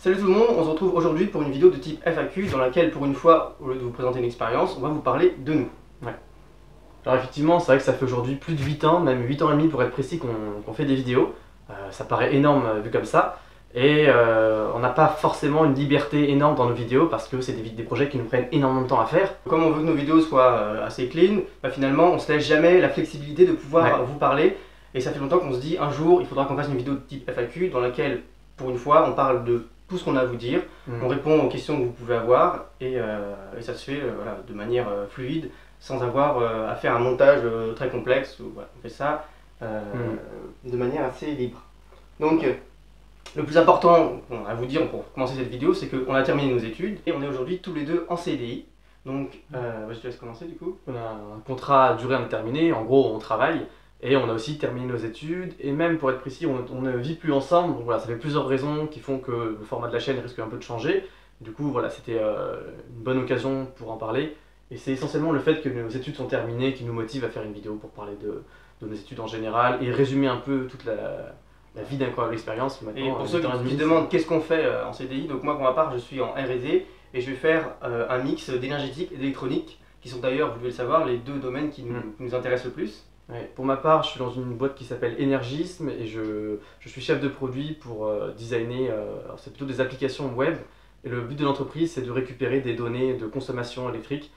Salut tout le monde, on se retrouve aujourd'hui pour une vidéo de type FAQ dans laquelle pour une fois, au lieu de vous présenter une expérience, on va vous parler de nous. Ouais. Alors effectivement, c'est vrai que ça fait aujourd'hui plus de 8 ans, même 8 ans et demi pour être précis, qu'on fait des vidéos. Ça paraît énorme vu comme ça. Et on n'a pas forcément une liberté énorme dans nos vidéos parce que c'est des projets qui nous prennent énormément de temps à faire. Comme on veut que nos vidéos soient assez clean, finalement on se laisse jamais la flexibilité de pouvoir vous parler. Et ça fait longtemps qu'on se dit un jour il faudra qu'on fasse une vidéo de type FAQ dans laquelle pour une fois on parle de tout ce qu'on a à vous dire, on répond aux questions que vous pouvez avoir et ça se fait voilà, de manière fluide sans avoir à faire un montage très complexe. Voilà, on fait ça de manière assez libre. Donc le plus important à vous dire pour commencer cette vidéo, c'est qu'on a terminé nos études et on est aujourd'hui tous les deux en CDI. Donc je te laisse commencer du coup. On a un contrat à durée indéterminée, en gros on travaille. Et on a aussi terminé nos études, et même pour être précis, on ne vit plus ensemble, donc voilà, ça fait plusieurs raisons qui font que le format de la chaîne risque un peu de changer. Du coup, voilà, c'était une bonne occasion pour en parler, et c'est essentiellement le fait que nos études sont terminées qui nous motive à faire une vidéo pour parler de nos études en général, et résumer un peu toute la vie d'incroyable expérience. Et pour ceux qui se demandent qu'est-ce qu'on fait en CDI, donc moi pour ma part je suis en R&D, et je vais faire un mix d'énergétique et d'électronique, qui sont d'ailleurs, vous devez le savoir, les deux domaines qui nous intéressent le plus. Ouais, pour ma part, je suis dans une boîte qui s'appelle Energisme et je suis chef de produit pour designer, c'est plutôt des applications web. Et le but de l'entreprise, c'est de récupérer des données de consommation électrique.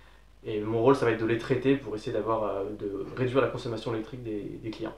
Et mon rôle, ça va être de les traiter pour essayer de réduire la consommation électrique des clients.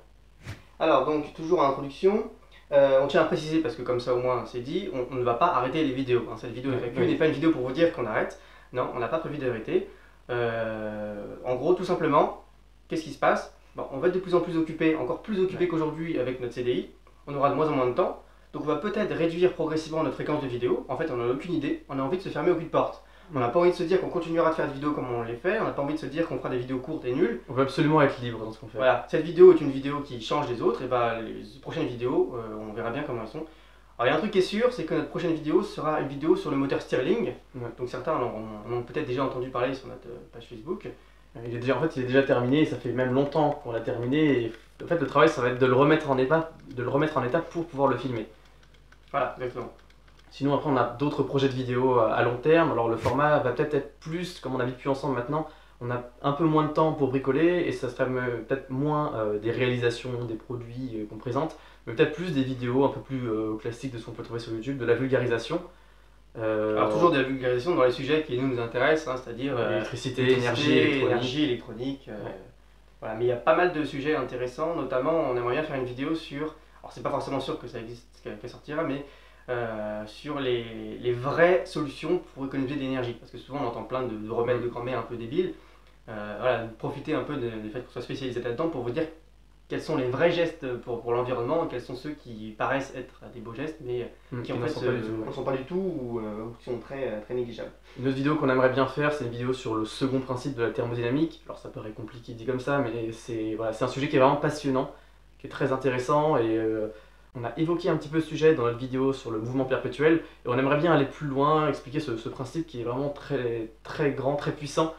Alors, donc, toujours en introduction, on tient à préciser, parce que comme ça au moins c'est dit, on ne va pas arrêter les vidéos. Hein. Cette vidéo FAQ n'est pas une vidéo pour vous dire qu'on arrête. Non, on n'a pas prévu d'arrêter. En gros, tout simplement, qu'est-ce qui se passe? Bon, on va être de plus en plus occupé, encore plus occupé qu'aujourd'hui avec notre CDI. On aura de moins en moins de temps. Donc on va peut-être réduire progressivement notre fréquence de vidéos. En fait, on n'a aucune idée. On a envie de se fermer aucune porte. On n'a pas envie de se dire qu'on continuera de faire des vidéos comme on les fait. On n'a pas envie de se dire qu'on fera des vidéos courtes et nulles. On veut absolument être libre dans ce qu'on fait. Voilà, cette vidéo est une vidéo qui change des autres. Et les prochaines vidéos, on verra bien comment elles sont. Alors il y a un truc qui est sûr, c'est que notre prochaine vidéo sera une vidéo sur le moteur Stirling. Donc certains en ont peut-être déjà entendu parler sur notre page Facebook. Il est déjà terminé, et ça fait même longtemps qu'on l'a terminé. Et en fait, le travail, ça va être de le remettre en état pour pouvoir le filmer. Voilà, exactement. Sinon, après, on a d'autres projets de vidéos à long terme. Alors, le format va peut-être être plus, comme on habite plus ensemble maintenant, on a un peu moins de temps pour bricoler et ça serait peut-être moins des réalisations, des produits qu'on présente, mais peut-être plus des vidéos un peu plus classiques de ce qu'on peut trouver sur YouTube, de la vulgarisation. Alors toujours de la vulgarisation dans les sujets qui nous intéressent, hein, c'est-à-dire électricité, énergie, électronique. Voilà. Mais il y a pas mal de sujets intéressants, notamment on aimerait bien faire une vidéo sur, alors c'est pas forcément sûr que ça existe, qu'elle sortira, mais sur les vraies solutions pour économiser de l'énergie. Parce que souvent on entend plein de remèdes de grand-mère un peu débiles. Voilà, profitez un peu du fait qu'on soit spécialisé là-dedans pour vous dire quels sont les vrais gestes pour l'environnement, quels sont ceux qui paraissent être des beaux gestes, mais qui en fait ne sont pas du tout ou qui sont très négligeables. Une autre vidéo qu'on aimerait bien faire, c'est une vidéo sur le second principe de la thermodynamique. Alors ça paraît compliqué dit comme ça, mais c'est un sujet qui est vraiment passionnant, qui est très intéressant, et on a évoqué un petit peu ce sujet dans notre vidéo sur le mouvement perpétuel, et on aimerait bien aller plus loin, expliquer ce principe qui est vraiment très grand, très puissant,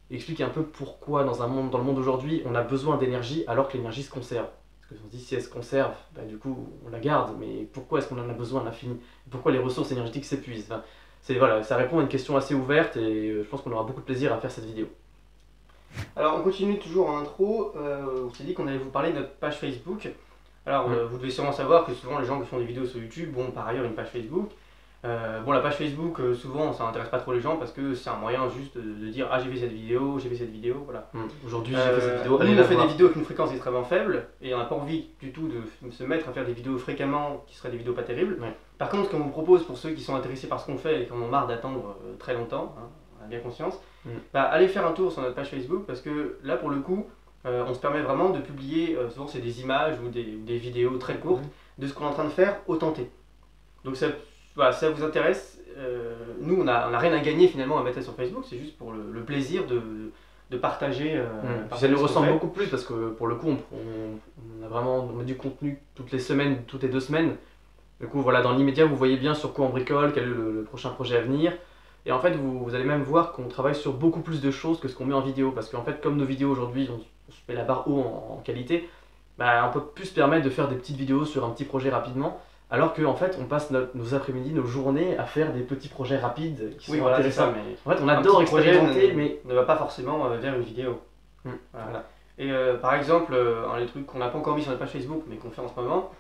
et expliquer un peu pourquoi dans le monde d'aujourd'hui on a besoin d'énergie alors que l'énergie se conserve. Parce qu'on se dit si elle se conserve, du coup on la garde, mais pourquoi est-ce qu'on en a besoin à l'infini? Pourquoi les ressources énergétiques s'épuisent? Voilà, ça répond à une question assez ouverte et je pense qu'on aura beaucoup de plaisir à faire cette vidéo. Alors on continue toujours en intro, on s'est dit qu'on allait vous parler de notre page Facebook. Alors vous devez sûrement savoir que souvent les gens qui font des vidéos sur YouTube ont par ailleurs une page Facebook. La page Facebook, souvent ça n'intéresse pas trop les gens parce que c'est un moyen juste de dire ah j'ai fait cette vidéo, voilà. Aujourd'hui j'ai fait cette vidéo. Nous on fait des vidéos avec une fréquence extrêmement faible et on n'a pas envie du tout de se mettre à faire des vidéos fréquemment qui seraient des vidéos pas terribles. Par contre, ce qu'on vous propose pour ceux qui sont intéressés par ce qu'on fait et qui en ont marre d'attendre très longtemps, hein, on a bien conscience, allez faire un tour sur notre page Facebook parce que là pour le coup on se permet vraiment de publier, souvent c'est des images ou des vidéos très courtes de ce qu'on est en train de faire au tenté. Donc voilà, si ça vous intéresse, nous on a rien à gagner finalement à mettre ça sur Facebook, c'est juste pour le plaisir de partager. Ça nous ressemble beaucoup plus parce que pour le coup on a du contenu toutes les semaines, toutes les 2 semaines. Du coup voilà, dans l'immédiat vous voyez bien sur quoi on bricole, quel est le prochain projet à venir. Et en fait vous allez même voir qu'on travaille sur beaucoup plus de choses que ce qu'on met en vidéo. Parce qu'en fait comme nos vidéos aujourd'hui on se met la barre haut en qualité, on peut plus se permettre de faire des petites vidéos sur un petit projet rapidement. alors qu'en fait on passe nos après-midi, nos journées à faire des petits projets rapides qui sont voilà, intéressants. ça, mais En fait on adore expérimenter, mais ne va pas forcément vers une vidéo. voilà. Et par exemple, un des trucs qu'on n'a pas encore mis sur notre page Facebook, mais qu'on fait en ce moment,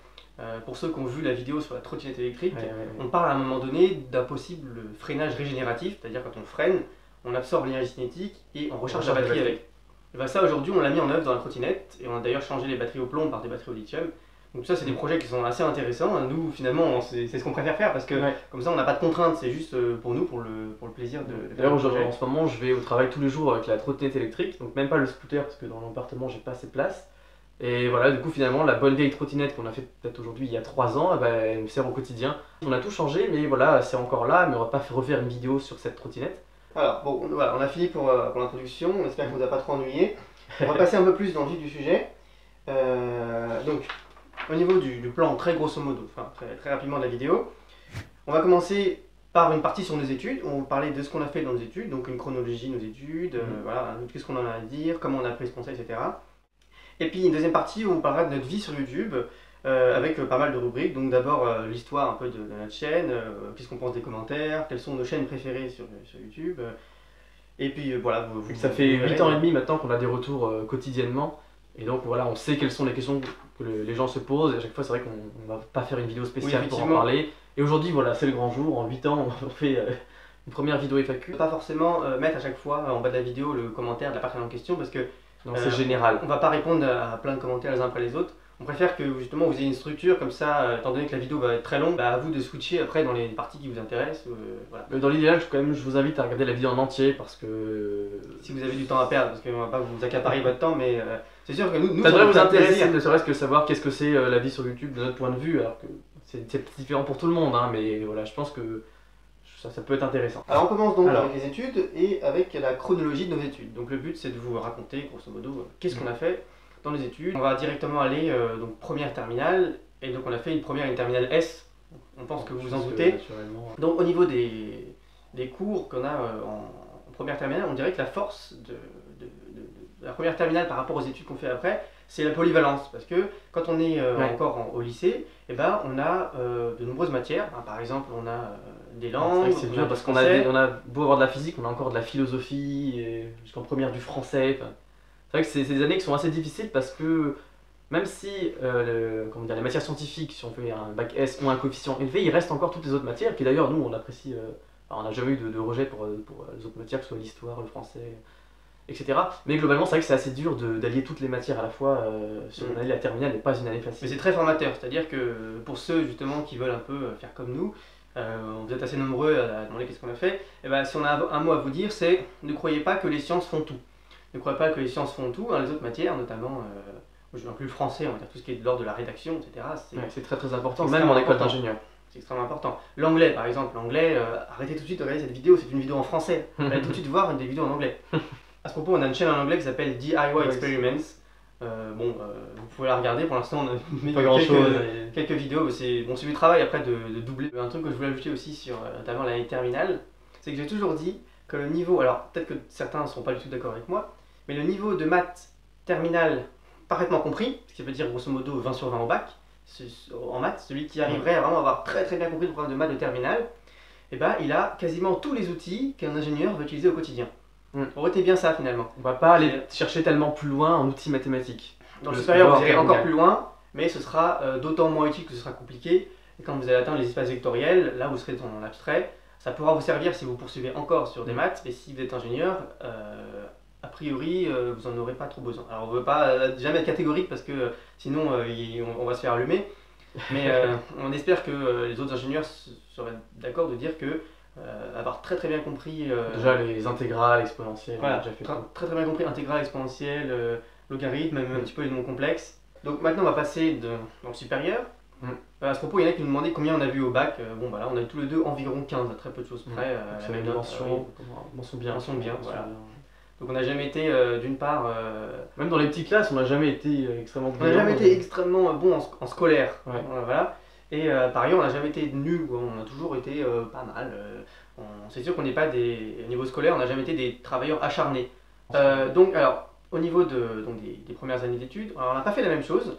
pour ceux qui ont vu la vidéo sur la trottinette électrique, on parle à un moment donné d'un possible freinage régénératif, c'est-à-dire quand on freine, on absorbe l'énergie cinétique et on recharge la batterie avec. Et ben ça, aujourd'hui, on l'a mis en œuvre dans la trottinette, et on a d'ailleurs changé les batteries au plomb par des batteries au lithium. Donc ça, c'est des projets qui sont assez intéressants. Nous, finalement, c'est ce qu'on préfère faire, parce que comme ça, on n'a pas de contraintes, c'est juste pour nous, pour le plaisir de D'ailleurs, en ce moment, je vais au travail tous les jours avec la trottinette électrique, donc même pas le scooter, parce que dans l'appartement, j'ai pas assez de place. Et voilà, du coup, finalement, la bonne vieille trottinette qu'on a fait peut-être aujourd'hui il y a 3 ans, elle me sert au quotidien. On a tout changé, mais voilà, c'est encore là, mais on va pas refaire une vidéo sur cette trottinette. Alors, bon, voilà, on a fini pour l'introduction, on espère qu'on ne vous a pas trop ennuyé. On va passer un peu plus dans le vif du sujet. Donc, au niveau du plan, très grosso modo, enfin très rapidement de la vidéo, on va commencer par une partie sur nos études. On va parler de ce qu'on a fait dans nos études, donc une chronologie de nos études, voilà, qu'est-ce qu'on en a à dire, comment on a pris ce conseil, etc. Et puis une deuxième partie où on parlera de notre vie sur YouTube, avec pas mal de rubriques. Donc d'abord l'histoire un peu de notre chaîne, qu'est-ce qu'on pense des commentaires, quelles sont nos chaînes préférées sur YouTube. Et puis voilà. Ça fait 8 ans et demi maintenant qu'on a des retours quotidiennement. Et donc voilà, on sait quelles sont les questions que les gens se posent. Et à chaque fois, c'est vrai qu'on ne va pas faire une vidéo spéciale pour en parler. Et aujourd'hui, voilà, c'est le grand jour. En 8 ans, on fait une première vidéo FAQ. Pas forcément mettre à chaque fois en bas de la vidéo le commentaire de la personne en question, parce que c'est général. On va pas répondre à plein de commentaires les uns après les autres. On préfère que justement vous ayez une structure comme ça, étant donné que la vidéo va être très longue, à vous de switcher après dans les parties qui vous intéressent. Voilà. Mais dans l'idéal, je vous invite à regarder la vidéo en entier parce que... Si vous avez du temps à perdre, parce qu'on va pas vous accaparer votre temps, mais c'est sûr que nous ça devrait vous intéresser, ne serait-ce que savoir qu'est-ce que c'est la vie sur YouTube de notre point de vue, alors que c'est différent pour tout le monde, hein, mais voilà, je pense que ça peut être intéressant. Alors on commence donc avec les études et avec la chronologie de nos études. Donc le but c'est de vous raconter grosso modo qu'est-ce qu'on a fait dans les études. On va directement aller donc première terminale, et donc on a fait une première et une terminale S. On pense que vous vous en doutez. Donc au niveau des cours qu'on a en première terminale, on dirait que la force de la première terminale par rapport aux études qu'on fait après, c'est la polyvalence, parce que quand on est encore au lycée, eh ben, on a de nombreuses matières. Par exemple, on a des langues. C'est dur parce qu'on a beau avoir de la physique, on a encore de la philosophie, jusqu'en première du français. C'est vrai que c'est des années qui sont assez difficiles parce que même si les matières scientifiques, si on fait un bac S ont un coefficient élevé, il reste encore toutes les autres matières qui d'ailleurs nous on apprécie. On n'a jamais eu de rejet pour les autres matières, que ce soit l'histoire, le français, etc. Mais globalement, c'est vrai que c'est assez dur d'allier toutes les matières à la fois sur une année. La terminale n'est pas une année facile. Mais c'est très formateur, c'est-à-dire que pour ceux justement qui veulent un peu faire comme nous, vous êtes assez nombreux à demander qu'est-ce qu'on a fait, et ben, si on a un mot à vous dire, c'est ne croyez pas que les sciences font tout. Ne croyez pas que les sciences font tout, les autres matières, notamment, je ne plus le français, on va dire tout ce qui est de l'ordre de la rédaction, etc. C'est très important, même en école d'ingénieur. C'est extrêmement important. L'anglais, par exemple, l'anglais, arrêtez tout de suite de regarder cette vidéo, c'est une vidéo en français. Allez tout de suite voir des vidéos en anglais. À ce propos, on a une chaîne en anglais qui s'appelle DIY Experiments. Vous pouvez la regarder, pour l'instant on a mis quelques vidéos, c'est du travail après de doubler. Un truc que je voulais ajouter aussi sur notamment l'année terminale, c'est que j'ai toujours dit que le niveau, alors peut-être que certains ne seront pas du tout d'accord avec moi, mais le niveau de maths terminale parfaitement compris, ce qui veut dire grosso modo 20 sur 20 au bac, en maths, celui qui arriverait à vraiment avoir très bien compris le programme de maths de terminale, et ben, il a quasiment tous les outils qu'un ingénieur va utiliser au quotidien. Retenez bien ça finalement. On va pas aller chercher tellement plus loin en outils mathématiques. Dans le supérieur, vous irez encore plus loin, mais ce sera d'autant moins utile que ce sera compliqué. Et quand vous allez atteindre les espaces vectoriels, là vous serez dans l'abstrait, ça pourra vous servir si vous poursuivez encore sur des maths, mais si vous êtes ingénieur, a priori, vous n'en aurez pas trop besoin. Alors on ne veut pas jamais être catégorique parce que sinon on va se faire allumer, mais on espère que les autres ingénieurs seraient d'accord de dire que avoir très bien compris déjà les intégrales, exponentielles, voilà, très bien compris intégrales, exponentielles, logarithmes, même un petit peu les nombres complexes. Donc maintenant on va passer dans le supérieur. À ce propos, il y en a qui nous demandaient combien on a vu au bac. Bon bah là on a eu tous les deux environ 15, à très peu de choses près. C'est la même mention, mention bien. Voilà. Donc on n'a jamais été, d'une part... Même dans les petites classes, on n'a jamais été extrêmement bon. On n'a jamais été extrêmement bon en scolaire. Voilà. Et par ailleurs, on n'a jamais été nul, on a toujours été pas mal. C'est sûr qu'on n'est pas au niveau scolaire, on n'a jamais été des travailleurs acharnés. Donc alors, au niveau des premières années d'études, on n'a pas fait la même chose.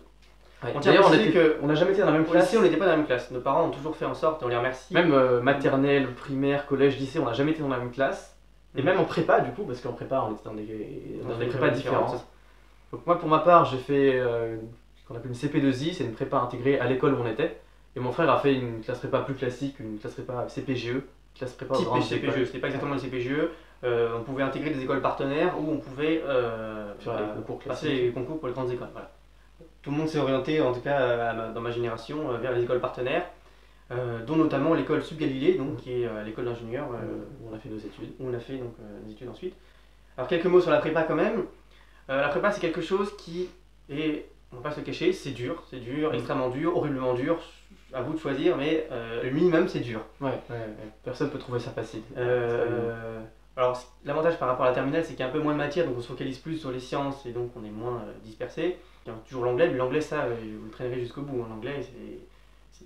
Ouais. On tient à D'ailleurs, préciser on n'a jamais été dans la même au classe. lycée, on n'était pas dans la même classe. Nos parents ont toujours fait en sorte, et on les remercie. Même maternelle, primaire, collège, lycée, on n'a jamais été dans la même classe. Et même en prépa, du coup, parce qu'en prépa, on était dans des prépas différentes. Donc moi, pour ma part, j'ai fait ce qu'on appelle une CP2I, c'est une prépa intégrée à l'école où on était. Et mon frère a fait une classe prépa plus classique, une classe prépa CPGE, classe prépa Type grande CPGE, école. c'était pas exactement le CPGE. On pouvait intégrer des écoles partenaires ou on pouvait Faire les concours passer classiques. les concours pour les grandes écoles. Voilà. Tout le monde s'est orienté, en tout cas dans ma génération, vers les écoles partenaires, dont notamment l'école Sud Galilée, donc, qui est l'école d'ingénieurs Où on a fait nos études. où on a fait donc, des études ensuite. Alors quelques mots sur la prépa quand même. La prépa c'est quelque chose qui est, on va pas se le cacher, c'est dur, extrêmement dur, horriblement dur, à vous de choisir, mais le minimum c'est dur. Ouais. Personne peut trouver ça facile. Alors l'avantage par rapport à la terminale c'est qu'il y a un peu moins de matière, donc on se focalise plus sur les sciences et donc on est moins dispersé. Il y a toujours l'anglais, mais l'anglais ça vous le traînerez jusqu'au bout. L'anglais c'est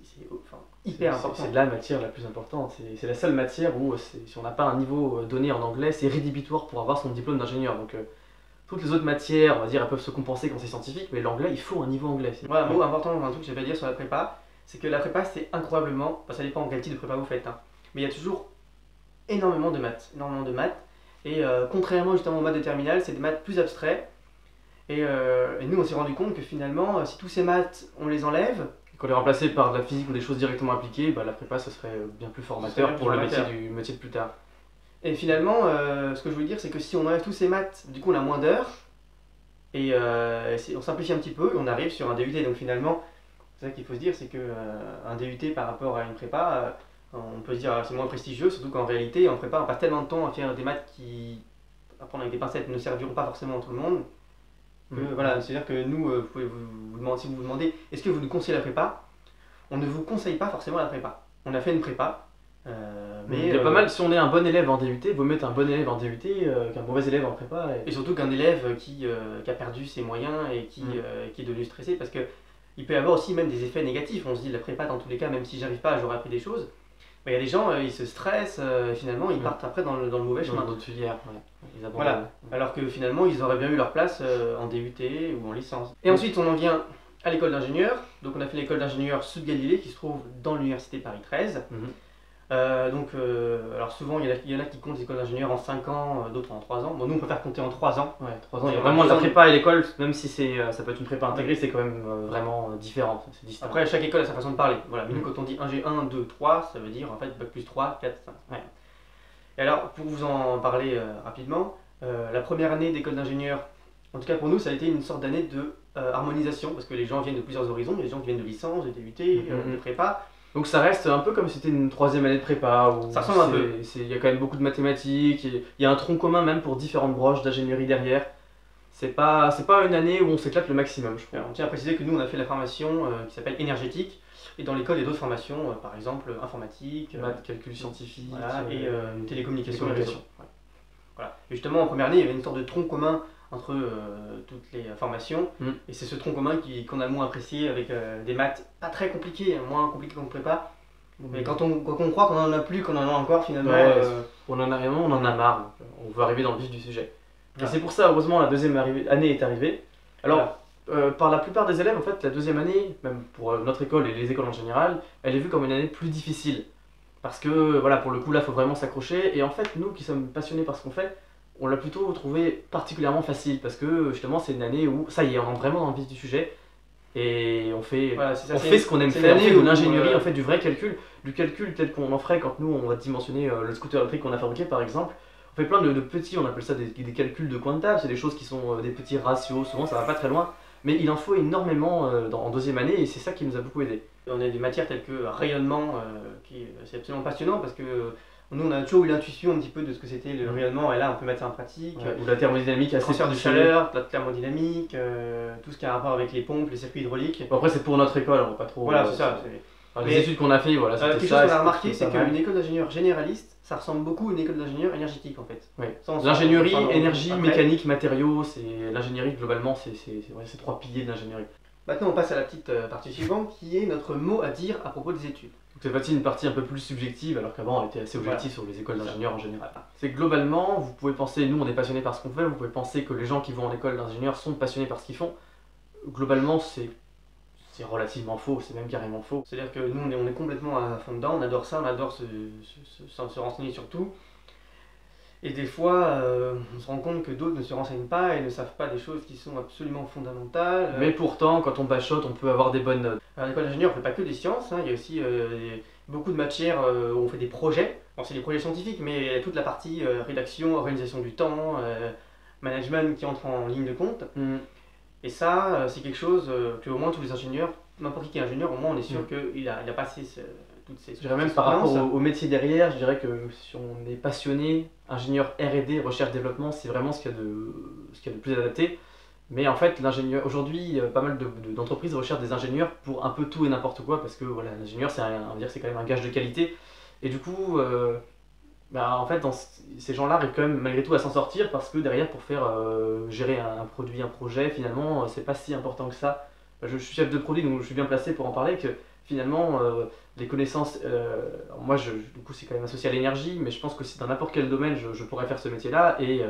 hyper important. C'est de la matière la plus importante. C'est la seule matière où si on n'a pas un niveau donné en anglais, c'est rédhibitoire pour avoir son diplôme d'ingénieur. Donc toutes les autres matières, on va dire, elles peuvent se compenser quand c'est scientifique, mais l'anglais, il faut un niveau anglais. Voilà, un mot important, un truc que j'avais à dire sur la prépa, c'est que la prépa c'est incroyablement, ça dépend quel type de prépa vous faites, hein, mais il y a toujours énormément de maths, et contrairement justement aux maths de terminale, c'est des maths plus abstraits, et nous on s'est rendu compte que finalement, si tous ces maths on les enlève, qu'on les remplaçait par de la physique ou des choses directement appliquées, bah, la prépa, ce serait bien plus formateur pour le métier de plus tard. Et finalement, ce que je veux dire, c'est que si on enlève tous ces maths, du coup on a moins d'heures, et on simplifie un petit peu, et on arrive sur un DUT. Donc finalement, c'est ça qu'il faut se dire, c'est qu'un DUT par rapport à une prépa, on peut se dire c'est moins prestigieux, surtout qu'en réalité, en prépa, on passe tellement de temps à faire des maths qui, à prendre avec des pincettes, ne serviront pas forcément à tout le monde. Voilà, c'est-à-dire que nous, vous pouvez vous demander, si vous vous demandez, est-ce que vous nous conseillez la prépa? On ne vous conseille pas forcément la prépa. On a fait une prépa. Mais il y a pas mal, si on est un bon élève en DUT, vaut mieux être un bon élève en DUT qu'un mauvais élève en prépa. Et surtout qu'un élève qui a perdu ses moyens et qui est devenu stressé, parce qu'il peut y avoir aussi même des effets négatifs. On se dit la prépa dans tous les cas, même si j'arrive pas, j'aurais appris des choses. Mais il y a des gens, ils se stressent, et finalement ils partent après dans le mauvais chemin. Dans d'autres filières, voilà. Alors que finalement ils auraient bien eu leur place en DUT ou en licence. Et ensuite on en vient à l'école d'ingénieur. Donc on a fait l'école d'ingénieur Sud Galilée qui se trouve dans l'université Paris 13. Alors souvent il y en a qui comptent les écoles d'ingénieurs en 5 ans, d'autres en 3 ans. Bon, nous on préfère compter en 3 ans. Ouais, 3 ans. Il y a vraiment la prépa et l'école, même si ça peut être une prépa intégrée, c'est quand même vraiment différent. Distinct. Après chaque école a sa façon de parler. Voilà, mais nous quand on dit 1G1, 2, 3, ça veut dire en fait bac plus 3, 4, 5. Ouais. Et alors pour vous en parler rapidement, la première année d'école d'ingénieur, en tout cas pour nous ça a été une sorte d'année de harmonisation, parce que les gens viennent de plusieurs horizons. Il y a des gens qui viennent de licence, de DUT, de prépa. Donc ça reste un peu comme si c'était une 3e année de prépa, où ça ressemble un peu. Il y a quand même beaucoup de mathématiques, il y a un tronc commun même pour différentes branches d'ingénierie derrière. C'est pas une année où on s'éclate le maximum, je crois. Alors, on tient à préciser que nous on a fait la formation qui s'appelle énergétique, et dans l'école il y a d'autres formations, par exemple informatique, maths, calcul scientifique, voilà, et télécommunication. Ouais. Voilà. Et justement en première année il y avait une sorte de tronc commun entre toutes les formations, et c'est ce tronc commun qu'on a le moins apprécié, avec des maths pas très compliquées, moins compliquées qu'on ne prépa. Mais quand on croit qu'on en a plus, qu'on en a encore finalement, on en a marre, on veut arriver dans le vif du sujet. Et c'est pour ça, heureusement, la deuxième année est arrivée. Alors, par la plupart des élèves, en fait, la deuxième année, même pour notre école et les écoles en général, elle est vue comme une année plus difficile. Parce que, voilà, pour le coup, là, il faut vraiment s'accrocher. Et en fait, nous qui sommes passionnés par ce qu'on fait, on l'a plutôt trouvé particulièrement facile, parce que justement c'est une année où ça y est, on rentre vraiment dans le vif du sujet et on fait, ce qu'on aime faire, on fait de l'ingénierie, on fait du vrai calcul, du calcul tel qu'on en ferait quand nous on va dimensionner le scooter électrique qu'on a fabriqué par exemple. On fait plein de petits, on appelle ça des calculs de coin de table, c'est des choses qui sont des petits ratios, souvent ça va pas très loin, mais il en faut énormément en deuxième année et c'est ça qui nous a beaucoup aidé. On a des matières telles que rayonnement, c'est absolument passionnant, parce que nous, on a toujours eu l'intuition un petit peu de ce que c'était le rayonnement, et là, on peut mettre ça en pratique. Ou la thermodynamique, transfert de chaleur, la thermodynamique, tout ce qui a un rapport avec les pompes, les circuits hydrauliques. Bon, après, c'est pour notre école, on va pas trop. Voilà, c'est ça. Les études qu'on a fait, voilà, c'était ça. Quelque chose qu'on a remarqué, c'est qu'une école d'ingénieur généraliste, ça ressemble beaucoup à une école d'ingénieur énergétique en fait. Oui. L'ingénierie, énergie, mécanique, matériaux, l'ingénierie globalement, c'est ces 3 piliers de l'ingénierie. Maintenant, on passe à la petite partie suivante qui est notre mot à dire à propos des études. C'est parti une partie un peu plus subjective, alors qu'avant on était assez objectif sur les écoles d'ingénieurs en général. C'est que globalement, vous pouvez penser, nous on est passionnés par ce qu'on fait, vous pouvez penser que les gens qui vont en école d'ingénieur sont passionnés par ce qu'ils font. Globalement, c'est c'est relativement faux, c'est même carrément faux. C'est-à-dire que nous, on est complètement à fond dedans, on adore ça, on adore se renseigner sur tout. Et des fois, on se rend compte que d'autres ne se renseignent pas et ne savent pas des choses qui sont absolument fondamentales. Mais pourtant, quand on bachote, on peut avoir des bonnes notes. À l'école d'ingénieur, on ne fait pas que des sciences, hein. Il y a aussi beaucoup de matières où on fait des projets. Bon, c'est des projets scientifiques, mais il y a toute la partie rédaction, organisation du temps, management qui entre en ligne de compte. Et ça, c'est quelque chose que au moins tous les ingénieurs, n'importe qui est ingénieur, au moins on est sûr qu'il a passé toutes ces... Je dirais même par rapport au métier derrière, je dirais que si on est passionné, ingénieur R&D, recherche-développement, c'est vraiment ce qu'il y a de plus adapté. Mais en fait, l'ingénieur, aujourd'hui, pas mal d'entreprises recherchent des ingénieurs pour un peu tout et n'importe quoi, parce que voilà, l'ingénieur, c'est quand même un gage de qualité. Et du coup, en fait, ces gens-là arrivent quand même malgré tout à s'en sortir, parce que derrière, pour faire gérer un produit, un projet, finalement, c'est pas si important que ça. Je suis chef de produit, donc je suis bien placé pour en parler, que finalement, les connaissances, moi, du coup, c'est quand même associé à l'énergie, mais je pense que si dans n'importe quel domaine, je pourrais faire ce métier-là, et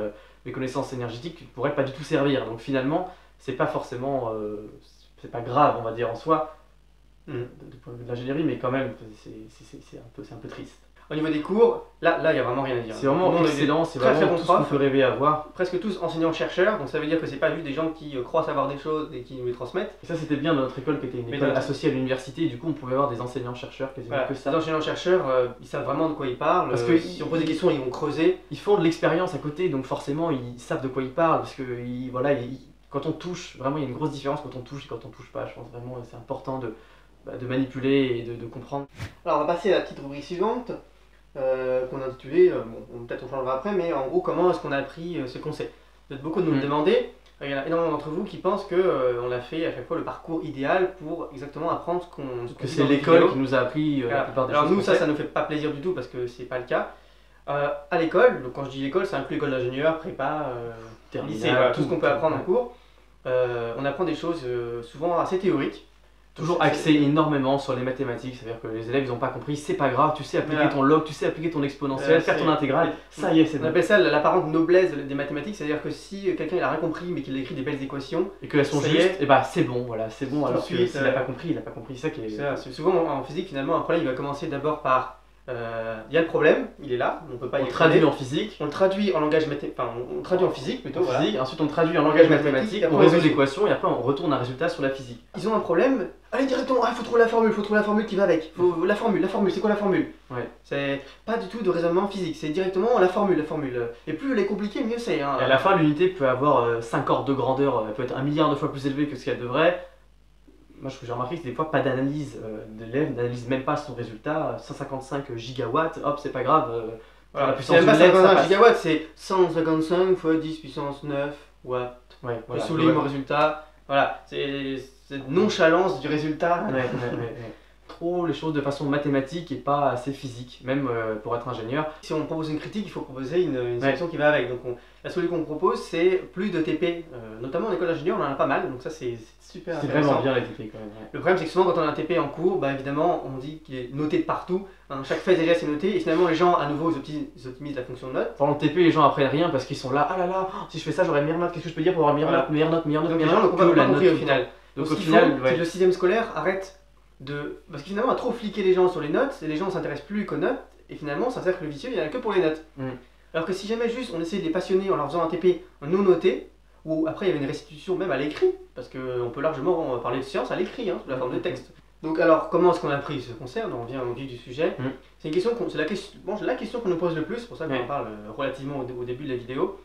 mes connaissances énergétiques ne pourraient pas du tout servir. Donc finalement, c'est pas forcément, c'est pas grave, on va dire, en soi, du point de vue de l'ingénierie, mais quand même, c'est un peu triste. Au niveau des cours, là, il n'y a vraiment rien à dire. C'est vraiment excellent, c'est vraiment tout ce qu'on peut rêver à voir. Presque tous enseignants-chercheurs, donc ça veut dire que c'est pas juste des gens qui croient savoir des choses et qui nous les transmettent. Et ça, c'était bien dans notre école qui était une école associée à l'université, et du coup, on pouvait avoir des enseignants-chercheurs quasiment que ça. Les enseignants-chercheurs, ils savent vraiment de quoi ils parlent. Parce que si on pose des questions, ils vont creuser. Ils font de l'expérience à côté, donc forcément, ils savent de quoi ils parlent, parce que quand on touche, vraiment, il y a une grosse différence quand on touche et quand on touche pas. Je pense vraiment c'est important de manipuler et de comprendre. Alors, on va passer à la petite rubrique suivante. Qu'on a intitulé, peut-être on changera après, mais en gros, comment est-ce qu'on a appris ce concept. Vous êtes beaucoup de nous le demander. Il y en a énormément d'entre vous qui pensent qu'on a fait à chaque fois le parcours idéal pour exactement apprendre ce qu'on que c'est l'école qui nous a appris la plupart des choses. Alors nous, ça nous fait pas plaisir du tout parce que c'est pas le cas. À l'école, donc quand je dis l'école, ça inclut l'école d'ingénieur, prépa, lycée, tout ce qu'on peut apprendre en cours. On apprend des choses souvent assez théoriques. Toujours axé énormément sur les mathématiques, c'est-à-dire que les élèves ils n'ont pas compris, c'est pas grave, tu sais appliquer ton log, tu sais appliquer ton exponentiel, faire ton intégrale, ça y est, c'est bon. On appelle ça l'apparente noblesse des mathématiques, c'est-à-dire que si quelqu'un il a rien compris mais qu'il a écrit des belles équations et qu'elles sont justes, et bah c'est bon, voilà, c'est bon, alors que s'il n'a pas compris, il n'a pas compris, ça qui est... C'est souvent en physique finalement, un problème il va commencer d'abord par... Il y a le problème, il est là, on peut pas y traduit en physique. On le traduit en langage on traduit en physique plutôt. Ensuite on traduit en langage mathématique, on résout l'équation et après on retourne un résultat sur la physique. Ils ont un problème, allez directement, il faut trouver la formule qui va avec. La formule, c'est quoi la formule? C'est pas du tout de raisonnement physique, c'est directement la formule. Et plus elle est compliquée, mieux c'est. Hein. Et à la fin, l'unité peut avoir 5 ordres de grandeur, elle peut être 1 milliard de fois plus élevée que ce qu'elle devrait. Moi, j'ai remarqué que des fois, pas d'analyse de l'élève, n'analyse même pas son résultat. 155 gigawatts, hop, c'est pas grave. La puissance de 155 gigawatts, c'est 155 fois 10 puissance 9 watts. Je souligne mon résultat. Voilà, c'est cette nonchalance du résultat. Trop les choses de façon mathématique et pas assez physique, même pour être ingénieur. Si on propose une critique, il faut proposer une solution qui va avec. Donc la solution qu'on propose, c'est plus de TP. Notamment en école d'ingénieur, on en a pas mal, donc ça c'est super intéressant. C'est vraiment bien les TP quand même. Le problème, c'est que souvent quand on a un TP en cours, évidemment, on dit qu'il est noté de partout. Chaque fait déjà c'est noté, et finalement les gens, à nouveau, ils optimisent la fonction de note. Pendant le TP, les gens apprennent rien parce qu'ils sont là, ah là là, si je fais ça, j'aurai meilleure note, qu'est-ce que je peux dire pour avoir meilleure note, meilleure note, Donc les gens ne comprennent pas compris au final. Donc au final, c'est que le 6ème scolaire arrête parce que finalement, à trop fliquer les gens sur les notes, et les gens ne s'intéressent plus qu'aux notes, et finalement, c'est un cercle vicieux, il n'y en a que pour les notes. Alors que si jamais juste on essayait de les passionner en leur faisant un TP non noté, ou après il y avait une restitution même à l'écrit, parce qu'on peut largement parler de science à l'écrit, sous la forme de texte. Donc alors, comment est-ce qu'on a appris ce concept? On revient au vif du sujet. C'est une question, c'est la question qu'on nous pose le plus, c'est pour ça qu'on en parle relativement au début de la vidéo.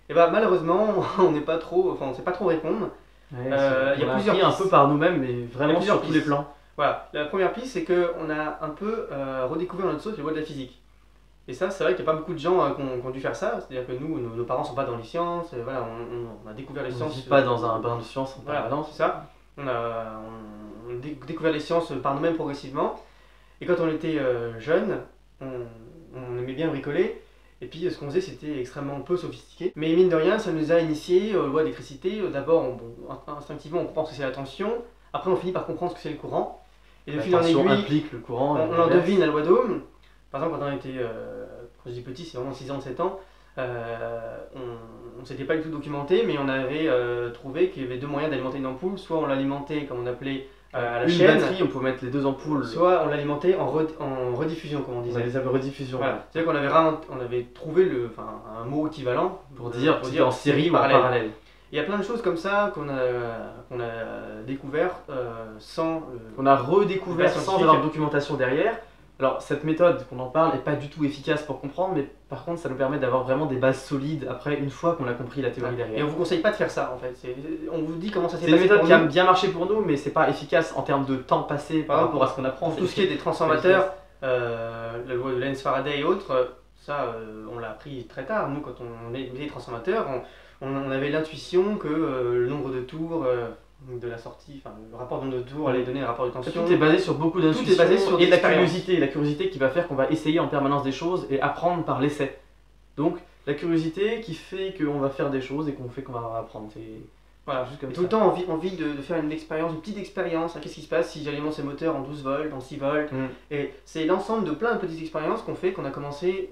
Et malheureusement, on n'est pas trop, on ne sait pas trop répondre. Il y a plusieurs pistes. Un peu par nous-mêmes, mais vraiment sur tous les plans. Voilà, la première piste, c'est qu'on a un peu redécouvert notre sauce les lois de la physique. Et ça, c'est vrai qu'il n'y a pas beaucoup de gens qui ont dû faire ça. C'est-à-dire que nous, nos parents ne sont pas dans les sciences. Voilà, on a découvert les sciences. On ne vit pas dans un bain de sciences en permanence. C'est ça. On a découvert les sciences par nous-mêmes progressivement. Et quand on était jeunes, on aimait bien bricoler. Et puis ce qu'on faisait, c'était extrêmement peu sophistiqué. Mais mine de rien, ça nous a initiés aux lois d'électricité. D'abord, instinctivement, on pense que c'est la tension. Après, on finit par comprendre ce que c'est le courant. Et de fil en aiguille, implique le courant. On en devine la loi d'Ohm. Par exemple, quand on était, quand je dis petit, c'est vraiment 6 ans, 7 ans, on ne s'était pas du tout documenté, mais on avait trouvé qu'il y avait deux moyens d'alimenter une ampoule. Soit on l'alimentait, comme on appelait, à la Une chaîne. batterie, on pouvait mettre les 2 ampoules. Soit on l'alimentait en rediffusion, comme on On disait. les appelle rediffusion. Voilà. C'est-à-dire qu'on avait trouvé un mot équivalent Pour dire en série ou en parallèle. Il y a plein de choses comme ça qu'on a découvert sans. On a redécouvert sans scientifique. avoir de documentation derrière. Alors cette méthode qu'on en parle n'est pas du tout efficace pour comprendre, mais par contre ça nous permet d'avoir vraiment des bases solides après une fois qu'on a compris la théorie derrière. Et on vous conseille pas de faire ça en fait. On vous dit comment ça s'est C'est passé. une méthode pour qui a nous. bien marché pour nous, mais c'est pas efficace en termes de temps passé par rapport à ce qu'on apprend. Pour tout ce qui est des transformateurs, la loi de Lenz Faraday et autres, ça on l'a appris très tard. Nous quand on est des transformateurs, on avait l'intuition que le nombre de tours de la sortie, enfin le rapport de nombre de tours allait donner un rapport de tension. Tout est basé sur beaucoup d'intuitions Tout est basé sur et de la l'expérience. curiosité. La curiosité qui va faire qu'on va essayer en permanence des choses et apprendre par l'essai. Donc la curiosité qui fait qu'on va faire des choses et qu'on fait qu'on va apprendre. C'est Voilà, juste comme tout ça. le temps envie de faire une petite expérience. Qu'est-ce qui se passe si j'alimente ces moteurs en 12 volts, en 6 volts. Et c'est l'ensemble de plein de petites expériences qu'on a commencé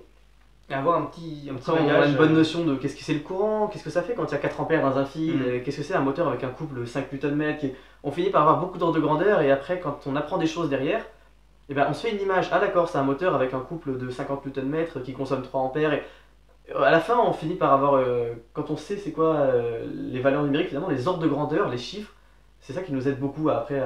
à avoir un petit Après, on a bagage, une bonne notion de qu'est-ce que c'est le courant, qu'est-ce que ça fait quand il y a 4 ampères dans un fil, et qu'est-ce que c'est un moteur avec un couple 5 Nm. On finit par avoir beaucoup d'ordre de grandeur et après quand on apprend des choses derrière, eh ben, on se fait une image, ah d'accord c'est un moteur avec un couple de 50 Nm qui consomme 3 ampères et à la fin on finit par avoir, quand on sait c'est quoi les valeurs numériques, finalement les ordres de grandeur, les chiffres, c'est ça qui nous aide beaucoup après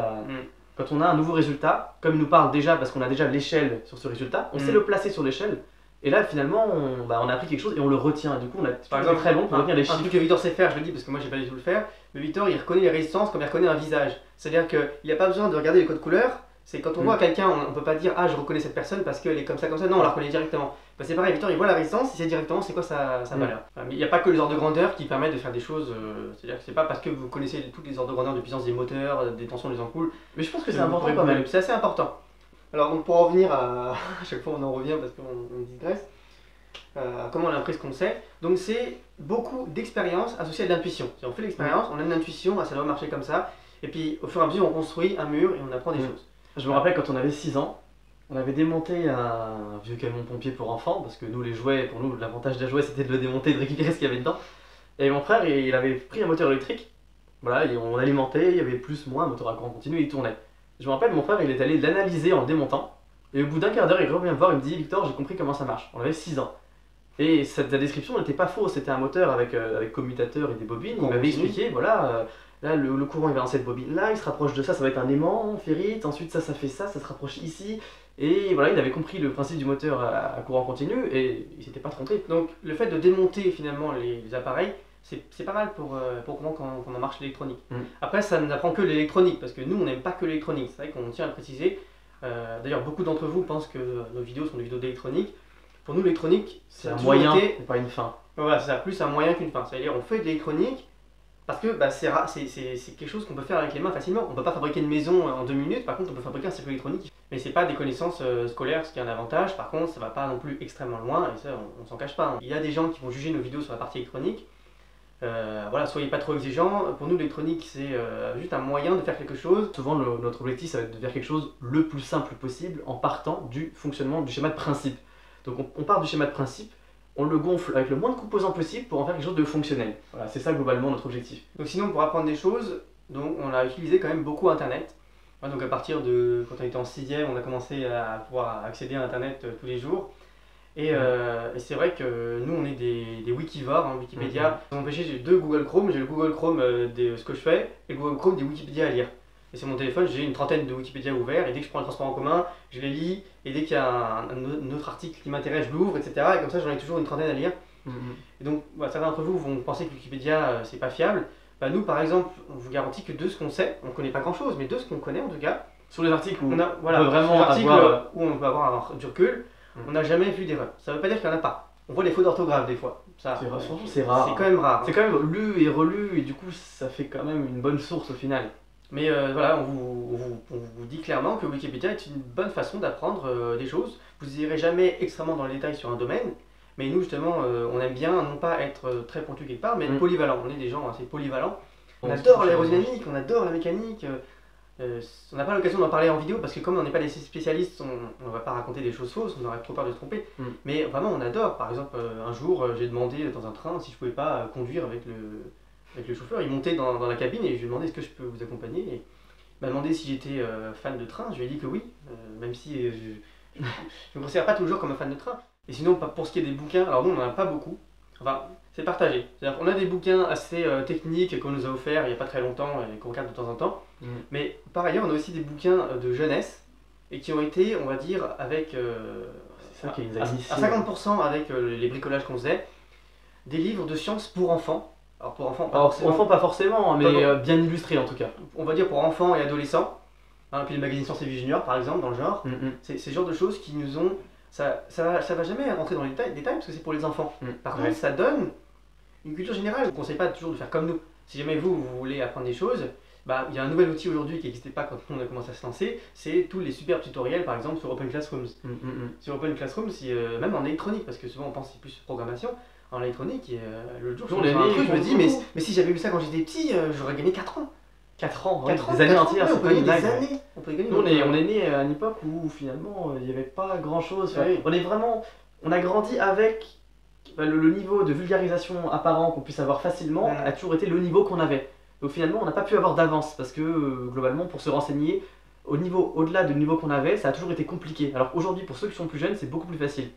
quand on a un nouveau résultat, comme il nous parle déjà parce qu'on a déjà l'échelle sur ce résultat, on sait le placer sur l'échelle. Et là, finalement, on a appris quelque chose et on le retient. Et du coup, on a Par exemple, très long pour retenir les chiffres. Un truc que Victor sait faire, je le dis parce que moi j'ai pas du tout le faire, mais Victor il reconnaît les résistances comme il reconnaît un visage. C'est-à-dire qu'il n'a pas besoin de regarder les codes couleurs, c'est quand on voit quelqu'un, on peut pas dire ah je reconnais cette personne parce qu'elle est comme ça, non, on la reconnaît directement. Bah, c'est pareil, Victor il voit la résistance, il sait directement c'est quoi sa valeur. Enfin, mais il n'y a pas que les ordres de grandeur qui permettent de faire des choses, c'est-à-dire que c'est pas parce que vous connaissez toutes les ordres de grandeur de puissance des moteurs, des tensions des ampoules. Mais je pense que c'est important quand même. C'est assez important. Alors donc pour en revenir à chaque fois on en revient parce qu'on digresse. Comment on a appris ce qu'on sait. Donc c'est beaucoup d'expérience associée à de l'intuition. Si on fait l'expérience, on a une intuition, ça doit marcher comme ça. Et puis au fur et à mesure on construit un mur et on apprend des choses. Je me rappelle quand on avait 6 ans, on avait démonté un vieux camion pompier pour enfants, parce que nous les jouets, pour nous l'avantage des jouets c'était de le démonter et de récupérer ce qu'il y avait dedans. Et mon frère il avait pris un moteur électrique, voilà, et on l'alimentait, il y avait plus, moins, un moteur à courant continu et il tournait. Je me rappelle mon frère il est allé l'analyser en le démontant, et au bout d'un quart d'heure il revient me voir, il me dit Victor j'ai compris comment ça marche. On avait 6 ans. Et la description n'était pas fausse, c'était un moteur avec commutateur et des bobines. Il m'avait expliqué, voilà, là le courant il va dans cette bobine là, il se rapproche de ça, ça va être un aimant ferrite, ensuite ça fait ça, ça se rapproche ici. Et voilà, il avait compris le principe du moteur à courant continu et il s'était pas trompé. Donc le fait de démonter finalement les appareils, c'est pas mal pour comprendre comment marche l'électronique. Après ça ne nous apprend que l'électronique, parce que nous on n'aime pas que l'électronique, c'est vrai qu'on tient à le préciser. D'ailleurs beaucoup d'entre vous pensent que nos vidéos sont des vidéos d'électronique. Pour nous, l'électronique, c'est un moyen et pas une fin. Voilà, c'est plus un moyen qu'une fin. C'est-à-dire, on fait de l'électronique parce que bah, c'est quelque chose qu'on peut faire avec les mains facilement. On ne peut pas fabriquer une maison en 2 minutes, par contre, on peut fabriquer un circuit électronique. Mais c'est pas des connaissances scolaires, ce qui est un avantage. Par contre, ça va pas non plus extrêmement loin, et ça, on s'en cache pas. Il y a des gens qui vont juger nos vidéos sur la partie électronique. Voilà, soyez pas trop exigeants. Pour nous, l'électronique, c'est juste un moyen de faire quelque chose. Souvent, notre objectif, ça va être de faire quelque chose le plus simple possible en partant du fonctionnement du schéma de principe. Donc on part du schéma de principe, on le gonfle avec le moins de composants possible pour en faire quelque chose de fonctionnel. Voilà, c'est ça globalement notre objectif. Donc sinon pour apprendre des choses, donc, on a utilisé quand même beaucoup Internet. Ouais, donc à partir de quand on était en 6e, on a commencé à pouvoir accéder à Internet tous les jours. Et c'est vrai que nous on est des wikivores, hein, Wikipédia. Pour m'empêcher, j'ai 2 Google Chrome, j'ai le Google Chrome de ce que je fais et le Google Chrome des Wikipédia à lire. Et sur mon téléphone, j'ai une trentaine de Wikipédia ouverts, et dès que je prends le transport en commun, je les lis, et dès qu'il y a un autre article qui m'intéresse, je l'ouvre, etc. Et comme ça, j'en ai toujours une trentaine à lire. Et donc, voilà, certains d'entre vous vont penser que Wikipédia, c'est pas fiable. Bah, nous, par exemple, on vous garantit que de ce qu'on sait, on connaît pas grand-chose, mais de ce qu'on connaît en tout cas, sur les articles où on a, voilà, on peut vraiment où on peut avoir du recul, on n'a jamais vu d'erreur. Ça veut pas dire qu'il n'y en a pas. On voit les fautes d'orthographe des fois. Franchement, c'est rare. C'est quand même rare. C'est quand même lu et relu, et du coup, ça fait quand même une bonne source au final. Mais voilà, on vous dit clairement que Wikipédia est une bonne façon d'apprendre des choses. Vous n'irez jamais extrêmement dans le détail sur un domaine, mais nous justement, on aime bien non pas être très pointu quelque part, mais être polyvalent. On est des gens assez polyvalents. On adore l'aérodynamique, on adore la mécanique. On n'a pas l'occasion d'en parler en vidéo parce que comme on n'est pas des spécialistes, on ne va pas raconter des choses fausses, on aurait trop peur de se tromper. Mais vraiment, on adore. Par exemple, un jour, j'ai demandé dans un train si je pouvais pas conduire avec le chauffeur. Il montait dans la cabine et je lui ai demandé est-ce que je peux vous accompagner, m'a demandé si j'étais fan de train, je lui ai dit que oui, même si je ne me considère pas toujours comme un fan de train. Et sinon, pour ce qui est des bouquins, alors nous on n'en a pas beaucoup, enfin c'est partagé. C'est-à-dire qu'on a des bouquins assez techniques qu'on nous a offerts il n'y a pas très longtemps et qu'on regarde de temps en temps, mais par ailleurs on a aussi des bouquins de jeunesse et qui ont été, on va dire, avec c'est ça qui nous a initiés. à 50% avec les bricolages qu'on faisait, des livres de sciences pour enfants. Alors pour enfants, pas forcément, mais bien illustrés en tout cas. On va dire pour enfants et adolescents. Hein, puis le magazine Science et Vie Junior par exemple dans le genre. C'est ce genre de choses qui nous ont... Ça va jamais rentrer dans les détails parce que c'est pour les enfants. Par contre ça donne une culture générale. Je ne vous conseille pas toujours de faire comme nous. Si jamais vous voulez apprendre des choses, il y a un nouvel outil aujourd'hui qui n'existait pas quand on a commencé à se lancer, c'est tous les super tutoriels par exemple sur Open Classrooms. Sur Open Classrooms, même en électronique, parce que souvent on pense que c'est plus programmation. En électronique, le jour où je me dis, mais si j'avais eu ça quand j'étais petit, j'aurais gagné 4 ans. 4 ans, des années entières, c'est pas une blague. Nous, on est né à une époque où finalement il n'y avait pas grand chose. On a grandi avec le niveau de vulgarisation apparent qu'on puisse avoir facilement, a toujours été le niveau qu'on avait. Donc finalement, on n'a pas pu avoir d'avance parce que globalement, pour se renseigner, au-delà du niveau qu'on avait, ça a toujours été compliqué. Alors aujourd'hui, pour ceux qui sont plus jeunes, c'est beaucoup plus facile.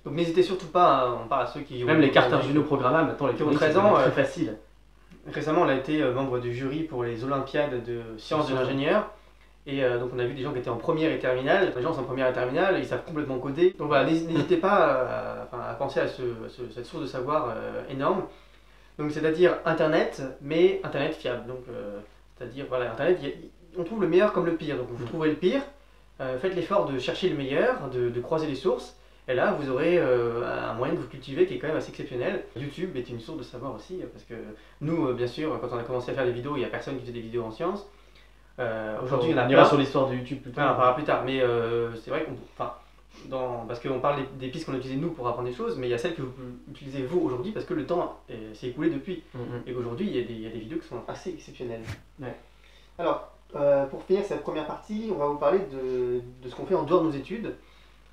Donc n'hésitez surtout pas, on parle à ceux qui ont... Même les cartes Arduino programmables, maintenant les qui ont 13 ans, c'est très facile. Récemment, on a été membre du jury pour les Olympiades de sciences de l'ingénieur. Et donc on a vu des gens qui étaient en première et terminale. Les gens sont en première et terminale, ils savent complètement coder. Donc voilà, n'hésitez pas à penser à cette source de savoir énorme. Donc c'est-à-dire Internet, mais Internet fiable. Donc c'est-à-dire, voilà, Internet, on trouve le meilleur comme le pire. Donc vous trouvez le pire, faites l'effort de chercher le meilleur, de croiser les sources. Et là, vous aurez un moyen de vous cultiver qui est quand même assez exceptionnel. YouTube est une source de savoir aussi, parce que nous, bien sûr, quand on a commencé à faire des vidéos, il n'y a personne qui faisait des vidéos en sciences. Aujourd'hui, on ira sur l'histoire de YouTube plus tard. On parlera plus tard, mais c'est vrai parce qu'on parle des pistes qu'on a utilisées nous pour apprendre des choses, mais il y a celles que vous utilisez vous aujourd'hui parce que le temps s'est écoulé depuis. Et qu'aujourd'hui, il y a des vidéos qui sont assez exceptionnelles. Alors, pour finir cette première partie, on va vous parler de ce qu'on fait en dehors de nos études.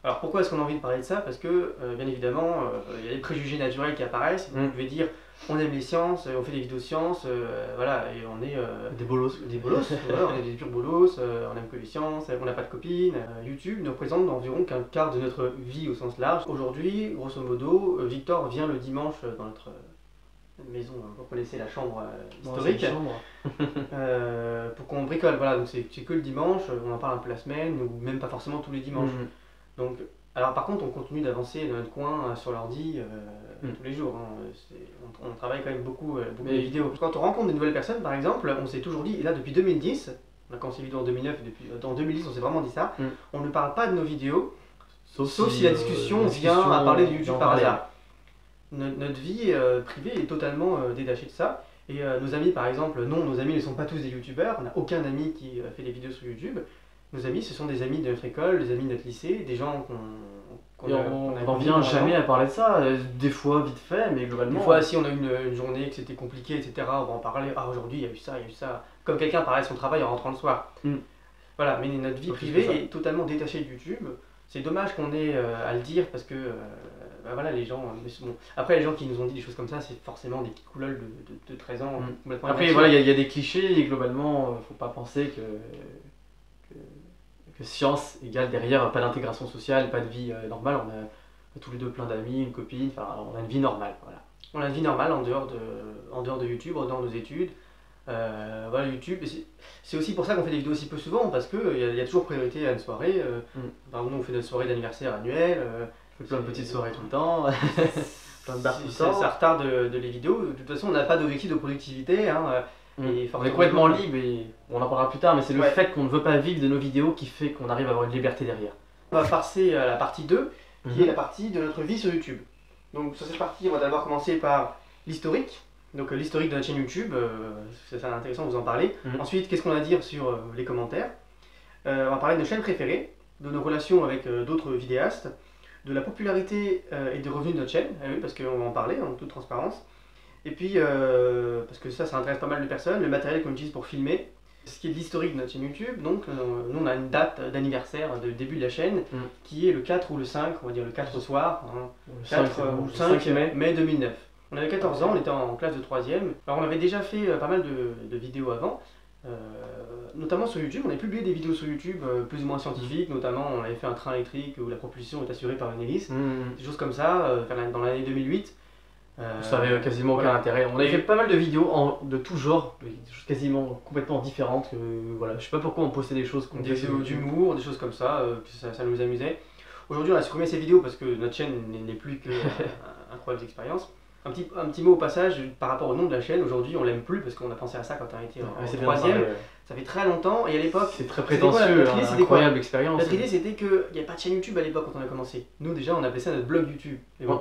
Alors pourquoi est-ce qu'on a envie de parler de ça? Parce que bien évidemment, il y a des préjugés naturels qui apparaissent. Vous pouvez dire, on aime les sciences, on fait des vidéos de sciences, voilà, et on est des bolos. Des bolos, on est des purs bolos, on aime que les sciences, on n'a pas de copines. YouTube ne représente environ qu'un quart de notre vie au sens large. Aujourd'hui, grosso modo, Victor vient le dimanche dans notre maison, vous connaissez la chambre historique, pour qu'on bricole. Voilà, donc c'est que le dimanche, on en parle un peu la semaine, ou même pas forcément tous les dimanches. Donc, alors par contre, on continue d'avancer dans notre coin sur l'ordi tous les jours. On travaille quand même beaucoup de vidéos. Quand on rencontre de nouvelles personnes, par exemple, on s'est toujours dit, et là depuis 2010, on a commencé les vidéos en 2009, et en 2010 on s'est vraiment dit ça, on ne parle pas de nos vidéos, sauf si la discussion vient à parler de YouTube par hasard. Notre vie privée est totalement détachée de ça. Et nos amis, par exemple, non, nos amis ne sont pas tous des youtubeurs, on n'a aucun ami qui fait des vidéos sur YouTube. Nos amis, ce sont des amis de notre école, des amis de notre lycée, des gens qu'on n'en vient jamais à parler de ça, des fois vite fait, mais globalement... Des fois, si on a une journée que c'était compliqué, etc., on va en parler, ah aujourd'hui il y a eu ça, il y a eu ça. Comme quelqu'un parlait de son travail en rentrant le soir. Voilà, mais notre vie privée est totalement détachée de YouTube. C'est dommage qu'on ait à le dire parce que, voilà, les gens... Bon. Après, les gens qui nous ont dit des choses comme ça, c'est forcément des petites couloles de 13 ans. Complètement. Après, voilà, il y a des clichés et globalement, faut pas penser que science égale derrière pas d'intégration sociale, pas de vie normale. On a tous les deux plein d'amis, une copine, enfin on a une vie normale. Voilà. On a une vie normale en dehors de YouTube, en dehors de nos études. Voilà, YouTube, c'est aussi pour ça qu'on fait des vidéos aussi peu souvent, parce qu'il y a toujours priorité à une soirée. Par exemple, nous on fait notre soirée d'anniversaire annuelle. On fait plein de petites soirées tout le temps. Plein de bars tout le temps. Ça retarde de les vidéos. De toute façon, on n'a pas d'objectif de productivité. On est complètement libre et on en parlera plus tard, mais c'est le fait qu'on ne veut pas vivre de nos vidéos qui fait qu'on arrive à avoir une liberté derrière. On va passer à la partie 2, qui est la partie de notre vie sur YouTube. Donc sur cette partie, on va d'abord commencer par l'historique. Donc l'historique de notre chaîne YouTube, c'est intéressant de vous en parler. Ensuite, qu'est-ce qu'on a à dire sur les commentaires. On va parler de nos chaînes préférées, de nos relations avec d'autres vidéastes, de la popularité et des revenus de notre chaîne, parce qu'on va en parler en toute transparence. Et puis, parce que ça intéresse pas mal de personnes, le matériel qu'on utilise pour filmer, ce qui est de l'historique de notre chaîne YouTube. Donc, nous on a une date d'anniversaire de début de la chaîne qui est le 4 ou le 5, on va dire le 4 au soir, 4 ou 5 mai 2009. On avait 14 ans, on était en classe de 3ème. Alors, on avait déjà fait pas mal de vidéos avant, Notamment sur YouTube, on a publié des vidéos sur YouTube plus ou moins scientifiques, notamment on avait fait un train électrique où la propulsion est assurée par une hélice, des choses comme ça, dans l'année 2008. Ça avait quasiment aucun intérêt. On avait fait pas mal de vidéos de tout genre, des choses quasiment complètement différentes. Voilà. Je sais pas pourquoi on postait des choses des vidéos d'humour, des choses comme ça, ça nous amusait. Aujourd'hui on a supprimé ces vidéos parce que notre chaîne n'est plus que incroyables expériences. Un petit mot au passage par rapport au nom de la chaîne, aujourd'hui on l'aime plus parce qu'on a pensé à ça quand on a été en troisième. Ça fait très longtemps et à l'époque. C'est très prétentieux, incroyable expérience. Notre idée c'était qu'il n'y avait pas de chaîne YouTube à l'époque quand on a commencé. Nous déjà on appelait ça notre blog YouTube. Bon.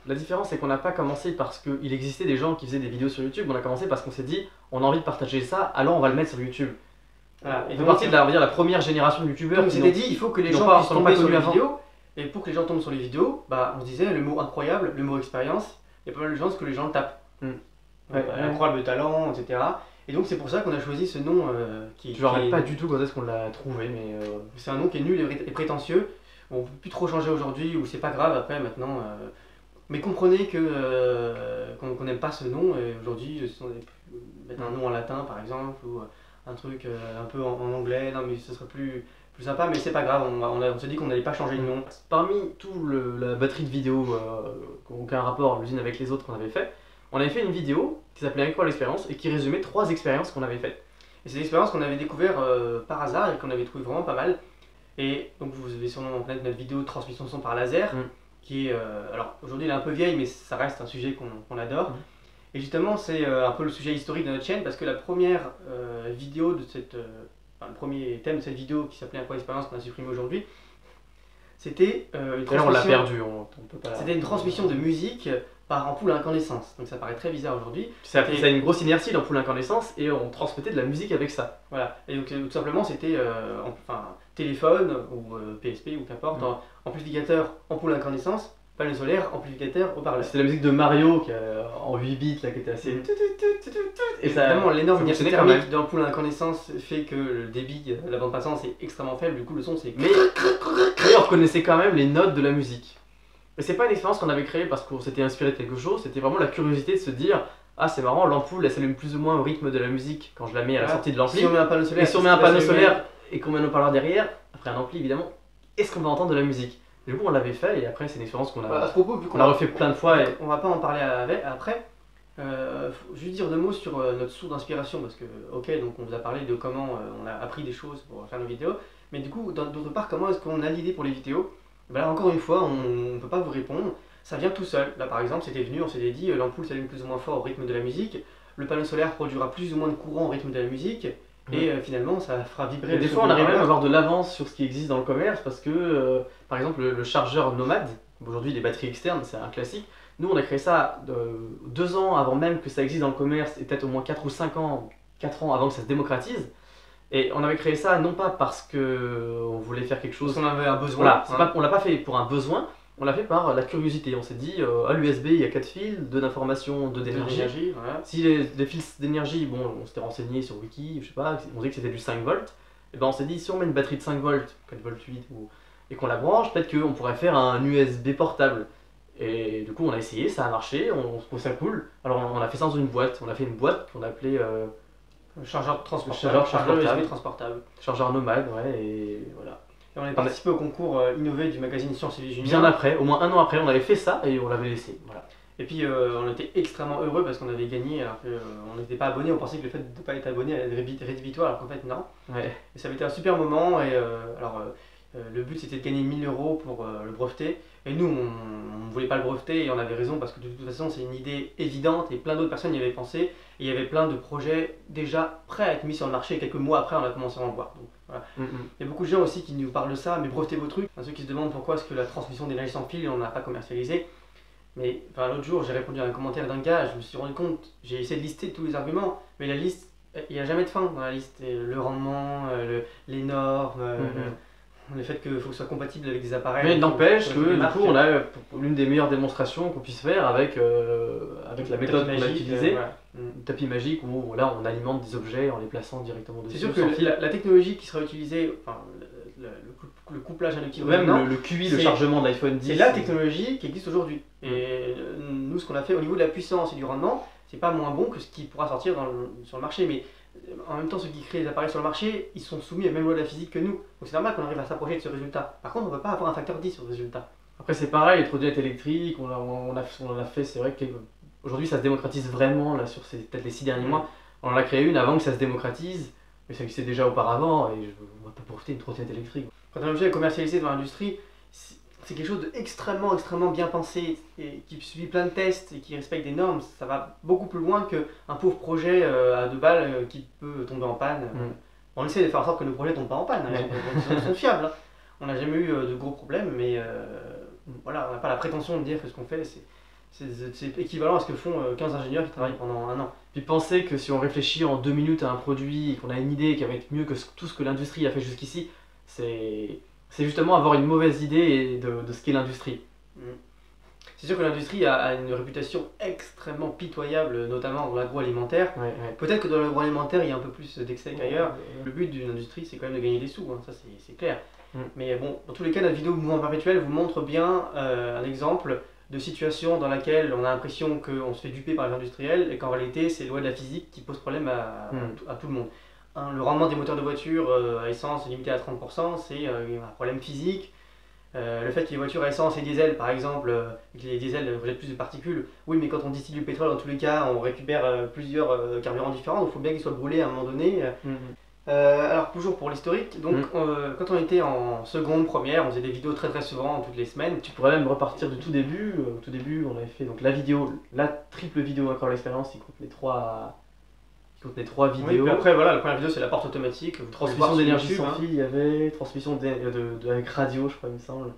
La différence c'est qu'on n'a pas commencé parce qu'il existait des gens qui faisaient des vidéos sur YouTube, on a commencé parce qu'on s'est dit on a envie de partager ça, alors on va le mettre sur YouTube. Voilà. On fait partie de la première génération de youtubeurs. On s'était dit il faut que les gens puissent tomber sur les vidéos. Et pour que les gens tombent sur les vidéos, on se disait le mot incroyable, le mot expérience. Il y a pas mal de chances que les gens le tapent. Incroyable talent, etc. Et donc c'est pour ça qu'on a choisi ce nom qui. Je ne rappelle pas du tout quand est-ce qu'on l'a trouvé, mais. C'est un nom qui est nul et prétentieux. On ne peut plus trop changer aujourd'hui, ou c'est pas grave après maintenant. Mais comprenez qu'on n'aime pas ce nom. Et aujourd'hui, mettre un nom en latin par exemple, ou un truc un peu en anglais. Non mais ce serait plus sympa, mais c'est pas grave, on s'est dit qu'on n'allait pas changer de nom. Parmi toute la batterie de vidéos qui n'ont aucun rapport les unes avec les autres qu'on avait fait, on avait fait une vidéo qui s'appelait Incroyable expérience et qui résumait 3 expériences qu'on avait faites. Et c'est des expériences qu'on avait découvert par hasard et qu'on avait trouvé vraiment pas mal. Et donc vous avez sûrement connaître notre vidéo de transmission de son par laser, qui est, alors aujourd'hui elle est un peu vieille, mais ça reste un sujet qu'on adore. Et justement c'est un peu le sujet historique de notre chaîne parce que la première vidéo de cette... le premier thème de cette vidéo qui s'appelait Incroyable expérience qu'on a supprimé aujourd'hui, c'était une transmission. On l'a perdu, C'était une transmission de musique par ampoule à incandescence. Donc ça paraît très bizarre aujourd'hui. Ça a une grosse inertie l'ampoule à incandescence et on transmettait de la musique avec ça. Voilà. Et donc tout simplement c'était téléphone ou PSP ou qu'importe, amplificateur, ampoule à incandescence, panneau solaire, amplificateur, haut-parleur. C'était la musique de Mario en 8 bits là, qui était assez. Et évidemment, l'énorme inertie thermique de l'ampoule à incandescence fait que le débit de la bande passante est extrêmement faible, du coup le son c'est. Mais on reconnaissait quand même les notes de la musique. Et c'est pas une expérience qu'on avait créée parce qu'on s'était inspiré de quelque chose, c'était vraiment la curiosité de se dire ah c'est marrant, l'ampoule elle s'allume plus ou moins au rythme de la musique quand je la mets à la sortie de l'ampli. Si on met un panneau solaire, et si on met un panneau solaire et qu'on met un haut-parleur derrière, après un ampli évidemment, est-ce qu'on va entendre de la musique? Du coup on l'avait fait et après c'est une expérience qu'on a, à ce propos, vu qu'on a refait plein de fois. On va pas en parler après. Faut juste dire 2 mots sur notre source d'inspiration parce que donc on vous a parlé de comment on a appris des choses pour faire nos vidéos, mais du coup d'autre part comment est-ce qu'on a l'idée pour les vidéos? Là encore une fois on peut pas vous répondre, ça vient tout seul. Là par exemple c'était venu, on s'était dit l'ampoule s'allume plus ou moins fort au rythme de la musique, le panneau solaire produira plus ou moins de courant au rythme de la musique. Et finalement ça fera vibrer. Et des fois on arrive même à avoir de l'avance sur ce qui existe dans le commerce parce que par exemple le chargeur Nomad, aujourd'hui les batteries externes c'est un classique. Nous on a créé ça 2 ans avant même que ça existe dans le commerce et peut-être au moins 4 ou 5 ans, 4 ans avant que ça se démocratise. Et on avait créé ça non pas parce qu'on voulait faire quelque chose. Parce qu'on avait un besoin. Voilà, on l'a pas fait pour un besoin, on l'a fait par la curiosité. On s'est dit à l'USB il y a 4 fils, 2 d'information, 2 d'énergie. Si les fils d'énergie, bon on s'était renseigné sur Wiki, je sais pas, on disait que c'était du 5 volts. Et ben on s'est dit si on met une batterie de 5 volts, 4 volts 8 et qu'on la branche, peut-être qu'on pourrait faire un USB portable. Et du coup on a essayé, ça a marché, on se trouve ça cool. Alors on a fait ça dans une boîte, on a fait une boîte qu'on appelait chargeur transportable. Chargeur Nomad, ouais, et voilà. Et on a participé au concours innové du magazine Science et Vie Junior. Bien après, au moins 1 an après, on avait fait ça et on l'avait laissé. Voilà. Et puis on était extrêmement heureux parce qu'on avait gagné alors qu'on n'était pas abonné, on pensait que le fait de ne pas être abonné allait être rédhibitoire alors qu'en fait non. Ouais. Et ça avait été un super moment et le but c'était de gagner 1 000 € pour le breveter. Et nous on ne voulait pas le breveter et on avait raison parce que de toute façon c'est une idée évidente et plein d'autres personnes y avaient pensé. Et il y avait plein de projets déjà prêts à être mis sur le marché et quelques mois après on a commencé à en voir. Donc, voilà. Il y a beaucoup de gens aussi qui nous parlent de ça, mais brevetez vos trucs. Ceux qui se demandent pourquoi est-ce que la transmission d'énergie sans fil on n'a pas commercialisé. Mais l'autre jour j'ai répondu à un commentaire d'un gars, je me suis rendu compte, j'ai essayé de lister tous les arguments, mais la liste, il n'y a jamais de fin dans la liste. Et le rendement, les normes, le fait qu'il faut que ce soit compatible avec des appareils. Mais n'empêche que du coup on a l'une des meilleures démonstrations qu'on puisse faire avec la méthode qu'on a utilisée, le tapis magique où là on alimente des objets en les plaçant directement dessus. C'est sûr que la technologie qui sera utilisée, le couplage inductif, même le QI, le chargement de l'iPhone 10, c'est la technologie qui existe aujourd'hui. Et nous ce qu'on a fait au niveau de la puissance et du rendement, c'est pas moins bon que ce qui pourra sortir sur le marché. Mais en même temps, ceux qui créent les appareils sur le marché, ils sont soumis à la même loi de la physique que nous. Donc c'est normal qu'on arrive à s'approcher de ce résultat. Par contre, on ne peut pas avoir un facteur 10 sur ce résultat. Après, c'est pareil, les trottinettes électriques, on en a fait, c'est vrai qu'aujourd'hui ça se démocratise vraiment, là, sur peut-être les 6 derniers mois. On en a créé une avant que ça se démocratise, mais ça existait déjà auparavant, et on va pas profiter d'une trottinette électrique. Quand un objet est commercialisé dans l'industrie, c'est quelque chose d'extrêmement bien pensé, et qui subit plein de tests et qui respecte des normes. Ça va beaucoup plus loin qu'un pauvre projet à 2 balles qui peut tomber en panne. On essaie de faire en sorte que nos projets ne tombent pas en panne, ils sont fiables. Hein. On n'a jamais eu de gros problèmes, mais voilà, on n'a pas la prétention de dire que ce qu'on fait, c'est équivalent à ce que font 15 ingénieurs qui travaillent pendant 1 an. Puis penser que si on réfléchit en 2 minutes à un produit et qu'on a une idée qui va être mieux que tout ce que l'industrie a fait jusqu'ici, c'est justement avoir une mauvaise idée de ce qu'est l'industrie. C'est sûr que l'industrie a une réputation extrêmement pitoyable, notamment dans l'agroalimentaire. Peut-être que dans l'agroalimentaire, il y a un peu plus d'excès qu'ailleurs. Le but d'une industrie, c'est quand même de gagner des sous, hein, ça c'est clair. Mais bon, dans tous les cas, notre vidéo Mouvement Perpétuel vous montre bien un exemple de situation dans laquelle on a l'impression qu'on se fait duper par les industriels et qu'en réalité, c'est les lois de la physique qui posent problème à tout le monde. Le rendement des moteurs de voiture à essence limité à 30%, c'est un problème physique. Le fait que les voitures à essence et diesel, par exemple, que les diesels rejettent plus de particules, oui, mais quand on distille du pétrole, dans tous les cas, on récupère plusieurs carburants différents, donc il faut bien qu'ils soient brûlés à un moment donné. Alors, toujours pour l'historique, donc quand on était en seconde, première, on faisait des vidéos très souvent, toutes les semaines. Tu pourrais même repartir du tout début. Au tout début, on avait fait donc la triple vidéo encore l'expérience, qui compte les 3 vidéos. Oui, puis après, voilà, la première vidéo c'est la porte automatique. Transmission d'énergie sans fil, il y avait transmission avec radio, je crois, il me semble.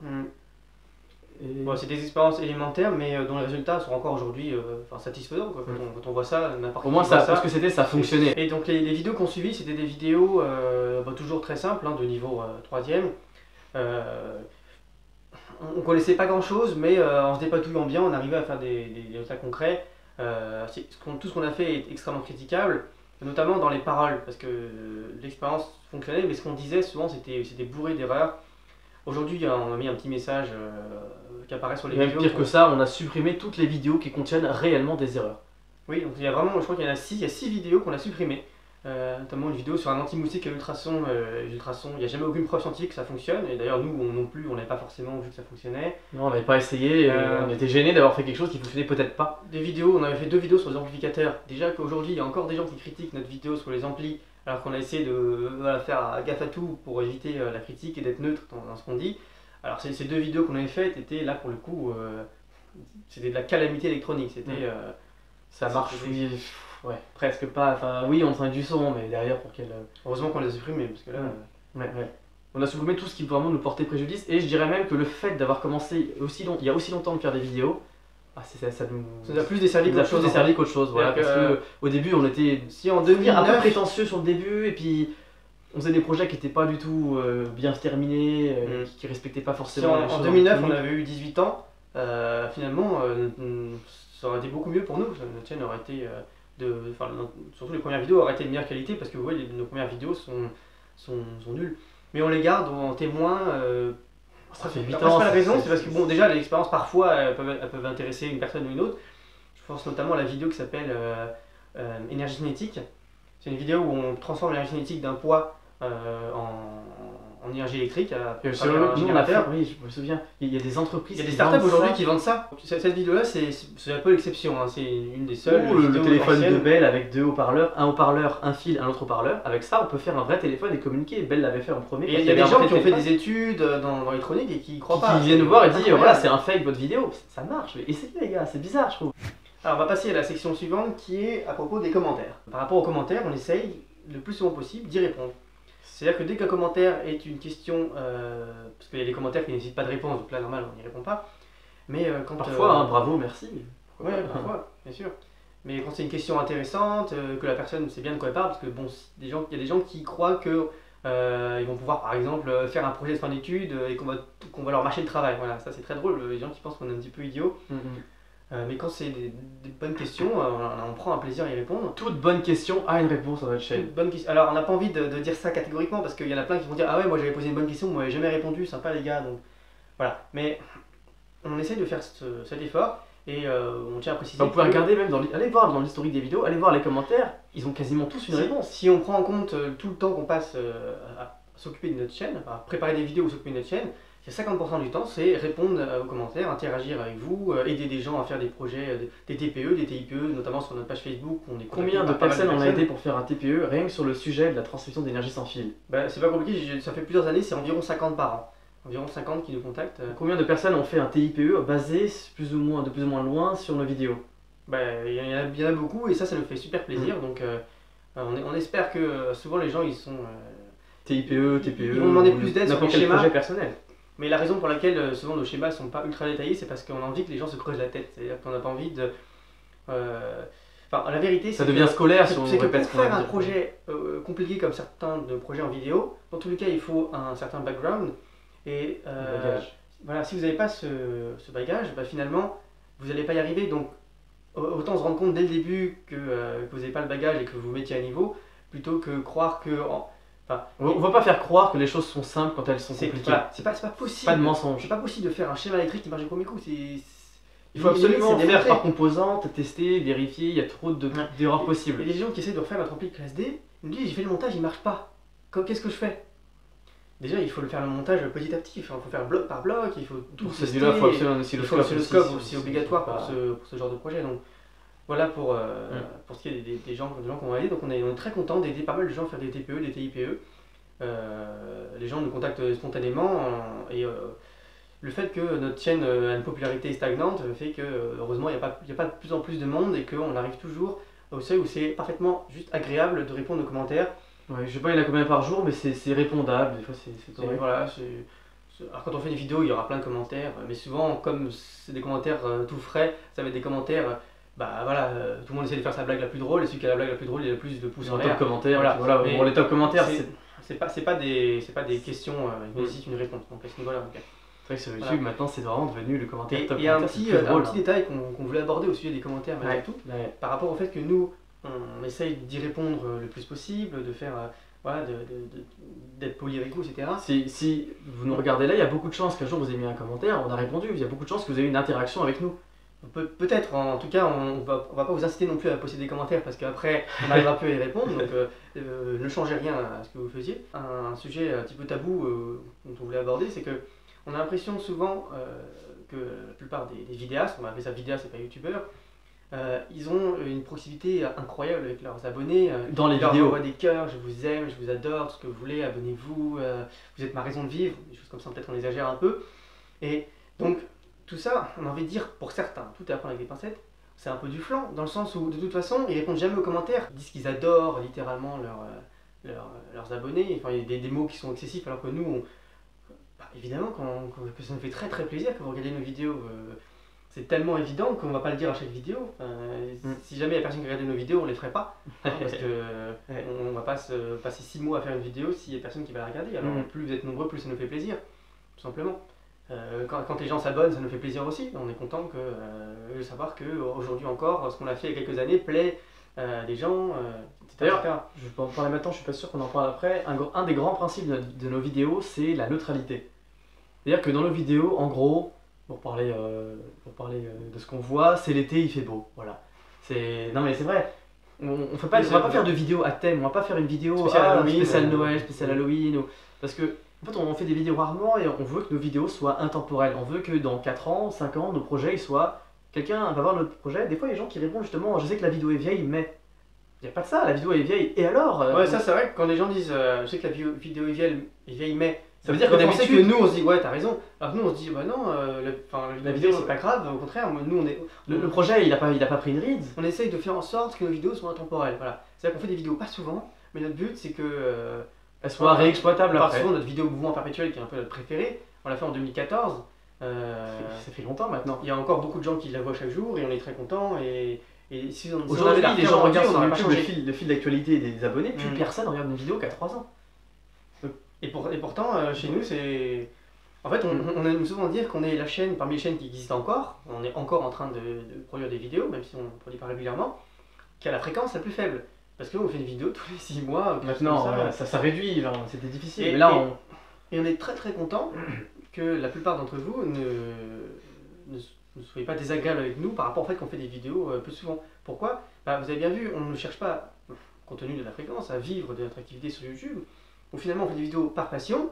Bon, c'est des expériences élémentaires, mais dont les résultats sont encore aujourd'hui satisfaisants. Quoi. Quand on voit ça, n'importe Au moins, parce que ça fonctionnait. Et donc, les vidéos qu'on suivit, c'était des vidéos toujours très simples, hein, de niveau 3e. On connaissait pas grand chose, mais en se dépatouillant bien, on arrivait à faire des résultats concrets. Tout ce qu'on a fait est extrêmement critiquable, notamment dans les paroles, parce que l'expérience fonctionnait, mais ce qu'on disait souvent c'était bourré d'erreurs. Aujourd'hui, on a mis un petit message qui apparaît sur les vidéos. Même pire que ça, on a supprimé toutes les vidéos qui contiennent réellement des erreurs. Oui, donc il y a vraiment, je crois qu'il y en a 6, il y a 6 vidéos qu'on a supprimées. Notamment une vidéo sur un anti-moustique à ultrasons. Il n'y a jamais aucune preuve scientifique que ça fonctionne, et d'ailleurs nous non plus, on n'avait pas forcément vu que ça fonctionnait. Non, on n'avait pas essayé, on était gênés d'avoir fait quelque chose qui fonctionnait peut-être pas. On avait fait 2 vidéos sur les amplificateurs. Déjà qu'aujourd'hui il y a encore des gens qui critiquent notre vidéo sur les amplis, alors qu'on a essayé de faire gaffe à tout pour éviter la critique et d'être neutre dans ce qu'on dit. Alors ces 2 vidéos qu'on avait faites étaient là pour le coup, c'était de la calamité électronique, c'était... ça marche, oui, ouais, presque pas, enfin oui, on entend du son, mais derrière pour quel... Heureusement qu'on les a supprimés, parce que là... On a supprimé tout ce qui vraiment nous portait préjudice, et je dirais même que le fait d'avoir commencé il y a aussi longtemps de faire des vidéos, ça nous a plus desservi qu'autre chose, voilà, parce que au début on était en 2009, un peu prétentieux sur le début, et puis on faisait des projets qui n'étaient pas du tout bien terminés, qui respectaient pas forcément les choses. En 2009 on avait eu 18 ans, finalement ça aurait été beaucoup mieux pour nous, notre chaîne aurait été, surtout les premières vidéos auraient été de meilleure qualité, parce que vous voyez, nos premières vidéos sont nulles. Mais on les garde en témoin. Ça fait 8 ans. C'est pas la raison, c'est parce que bon, déjà l'expérience parfois elles peuvent intéresser une personne ou une autre. Je pense notamment à la vidéo qui s'appelle énergie cinétique. C'est une vidéo où on transforme l'énergie cinétique d'un poids en énergie électrique. Nous on a fait, oui, je me souviens, il y a des entreprises. Il y a des startups aujourd'hui qui vendent ça. Cette vidéo-là, c'est un peu l'exception, hein. C'est une des seules. Le téléphone de Bell avec 2 haut-parleurs, un haut-parleur, un fil, un autre haut-parleur. Avec ça, on peut faire un vrai téléphone et communiquer. Bell l'avait fait en premier. Et il y a des gens qui ont fait des études dans l'électronique et qui croient pas. Qui viennent nous voir et disent voilà, c'est un fake votre vidéo. Ça marche, mais essayez les gars, c'est bizarre, je trouve. Alors on va passer à la section suivante qui est à propos des commentaires. Par rapport aux commentaires, on essaye le plus souvent possible d'y répondre. C'est-à-dire que dès qu'un commentaire est une question, parce qu'il y a des commentaires qui ne nécessitent pas de réponse, donc là normal on n'y répond pas. Mais quand parfois, bravo, merci. Oui, parfois, bien sûr. Mais quand c'est une question intéressante, que la personne sait bien de quoi elle parle, parce que bon, il y a des gens qui croient que ils vont pouvoir par exemple faire un projet de fin d'études et qu'on va leur mâcher le travail. Voilà, ça c'est très drôle, les gens qui pensent qu'on est un petit peu idiot. Mais quand c'est des bonnes questions, on prend un plaisir à y répondre. Toute bonne question a une réponse dans notre chaîne. Alors on n'a pas envie de dire ça catégoriquement, parce qu'il y en a plein qui vont dire ah ouais, moi j'avais posé une bonne question, moi j'avais jamais répondu, sympa les gars, donc voilà. Mais on essaie de faire cet effort, Et on tient à préciser. Vous pouvez regarder même, allez voir dans l'historique des vidéos, allez voir les commentaires, ils ont quasiment tous une réponse. Si on prend en compte tout le temps qu'on passe à s'occuper de notre chaîne, à préparer des vidéos ou s'occuper de notre chaîne, c'est 50% du temps, c'est répondre aux commentaires, interagir avec vous, aider des gens à faire des projets, des TPE, des TIPE, notamment sur notre page Facebook. Combien de personnes on a aidé pour faire un TPE, rien que sur le sujet de la transmission d'énergie sans fil? C'est pas compliqué, ça fait plusieurs années, c'est environ 50 par an. Environ 50 qui nous contactent. Combien de personnes ont fait un TIPE basé de plus ou moins loin sur nos vidéos? Il y en a beaucoup et ça nous fait super plaisir. Donc on espère que souvent les gens ils sont... TIPE, TPE, ils vont demander plus d'aide sur les schémas. Projet personnel. Mais la raison pour laquelle souvent nos schémas ne sont pas ultra détaillés, c'est parce qu'on a envie que les gens se creusent la tête. C'est-à-dire qu'on n'a pas envie de... la vérité, ça devient scolaire si on répète ce qu'on a dit. Pour faire un projet compliqué comme certains de projets en vidéo, dans tous les cas, il faut un certain background. Et voilà, si vous n'avez pas ce bagage, finalement, vous n'allez pas y arriver. Donc, autant se rendre compte dès le début que vous n'avez pas le bagage et que vous vous mettiez à niveau, plutôt que croire que... on ne va pas faire croire que les choses sont simples quand elles sont compliquées. Voilà, c'est pas possible. Pas de mensonge. C'est pas possible de faire un schéma électrique qui marche du premier coup. Il faut absolument faire par composante, tester, vérifier, il y a trop d'erreurs possibles. Il y a des gens qui essaient de refaire notre ampli classe D, ils me disent j'ai fait le montage, il marche pas. Qu'est-ce que je fais? Déjà, il faut le faire le montage petit à petit, il faut faire bloc par bloc, il faut tout tester. Il faut absolument un oscilloscope. L'oscilloscope aussi obligatoire pour ce genre de projet. Donc voilà pour ce qui est des gens qu'on va aider. Donc on est très content d'aider pas mal de gens à faire des TPE, des TIPE. Les gens nous contactent spontanément et le fait que notre chaîne a une popularité stagnante fait que heureusement il n'y a pas de plus en plus de monde et qu'on arrive toujours au seuil où c'est parfaitement juste agréable de répondre aux commentaires. Ouais, je sais pas il y en a combien par jour mais c'est répondable, des fois c'est correct. Voilà, alors quand on fait des vidéos il y aura plein de commentaires, mais souvent comme c'est des commentaires tout frais, ça va être des commentaires, tout le monde essaie de faire sa blague la plus drôle et celui qui a la blague la plus drôle il a le plus de pouces en l'air. Top commentaires, voilà. Pour les top commentaires c'est pas des questions, il nécessite une réponse, donc à ce niveau-là. C'est vrai que sur YouTube maintenant c'est vraiment devenu le commentaire top. Et un petit détail qu'on voulait aborder au sujet des commentaires malgré tout, par rapport au fait que nous on essaye d'y répondre le plus possible, de faire d'être poli avec vous, etc. Si vous nous regardez là, il y a beaucoup de chances qu'un jour vous ayez mis un commentaire, on a répondu, il y a beaucoup de chances que vous ayez une interaction avec nous. Peut-être, en tout cas, on va pas vous inciter non plus à poster des commentaires parce qu'après on n'arrivera plus à y répondre, donc ne changez rien à ce que vous faisiez. Un sujet un petit peu tabou dont on voulait aborder, c'est que on a l'impression souvent que la plupart des vidéastes, on va appeler ça vidéastes et pas youtubeurs, ils ont une proximité incroyable avec leurs abonnés. Dans les vidéos. Ils leur envoient des cœurs, je vous aime, je vous adore, tout ce que vous voulez, abonnez-vous, vous êtes ma raison de vivre, des choses comme ça, peut-être on exagère un peu. Et donc, tout ça, on a envie de dire pour certains, tout est à prendre avec des pincettes, c'est un peu du flan, dans le sens où de toute façon, ils répondent jamais aux commentaires, ils disent qu'ils adorent littéralement leurs abonnés, enfin, il y a des mots qui sont excessifs, alors que nous, évidemment, que ça nous fait très très plaisir que vous regardez nos vidéos. C'est tellement évident qu'on va pas le dire à chaque vidéo. Si jamais il y a personne qui regarde nos vidéos, on les ferait pas. Parce que on va pas se passer 6 mois à faire une vidéo s'il y a personne qui va la regarder. Alors plus vous êtes nombreux, plus ça nous fait plaisir, tout simplement. Quand les gens s'abonnent, ça nous fait plaisir aussi. On est content de savoir qu'aujourd'hui encore, ce qu'on a fait il y a quelques années plaît à des gens, etc. D'ailleurs, je vais en parler maintenant, je suis pas sûr qu'on en parle après. Un des grands principes de nos vidéos, c'est la neutralité. C'est-à-dire que dans nos vidéos, en gros, pour parler de ce qu'on voit, c'est l'été, il fait beau. Voilà. Non mais c'est vrai. On va pas faire de vidéo à thème, on va pas faire une vidéo spéciale Noël, spéciale Halloween. Parce que en fait, on fait des vidéos rarement et on veut que nos vidéos soient intemporelles. On veut que dans 4 ans, 5 ans, nos projets soient... Quelqu'un va voir notre projet, des fois il y a des gens qui répondent justement « je sais que la vidéo est vieille, mais... » Il n'y a pas de ça, la vidéo est vieille, et alors Ouais, ça c'est vrai que quand les gens disent « je sais que la vidéo est vieille, mais... » Ça veut dire que d'habitude, nous on se dit « ouais, t'as raison ». Alors nous on se dit « bah non, la vidéo c'est pas grave, au contraire, nous on est... » Le projet il a pas pris une ride. On essaye de faire en sorte que nos vidéos soient intemporelles, voilà. C'est-à-dire qu'on fait des vidéos pas souvent, mais notre but c'est que... elles soient réexploitables après. Souvent notre vidéo mouvement perpétuel qui est un peu notre préférée, on l'a fait en 2014. Ça fait longtemps maintenant. Il y a encore beaucoup de gens qui la voient chaque jour et on est très contents. Et si aujourd'hui les gens regardent sur YouTube le fil d'actualité des abonnés, plus personne regarde une vidéo qu'à 3 ans. Et pourtant, chez nous, c'est... En fait, on aime souvent dire qu'on est la chaîne, parmi les chaînes qui existent encore, on est encore en train de produire des vidéos, même si on ne produit pas régulièrement, qui a la fréquence la plus faible. Parce qu'on fait une vidéo tous les 6 mois. Maintenant, ça réduit, c'était difficile. Et là, on est très très content que la plupart d'entre vous ne soyez pas désagréable avec nous par rapport au fait qu'on fait des vidéos plus souvent. Pourquoi? Bah, vous avez bien vu, on ne cherche pas, compte tenu de la fréquence, à vivre de notre activité sur YouTube. Donc finalement, on fait des vidéos par passion.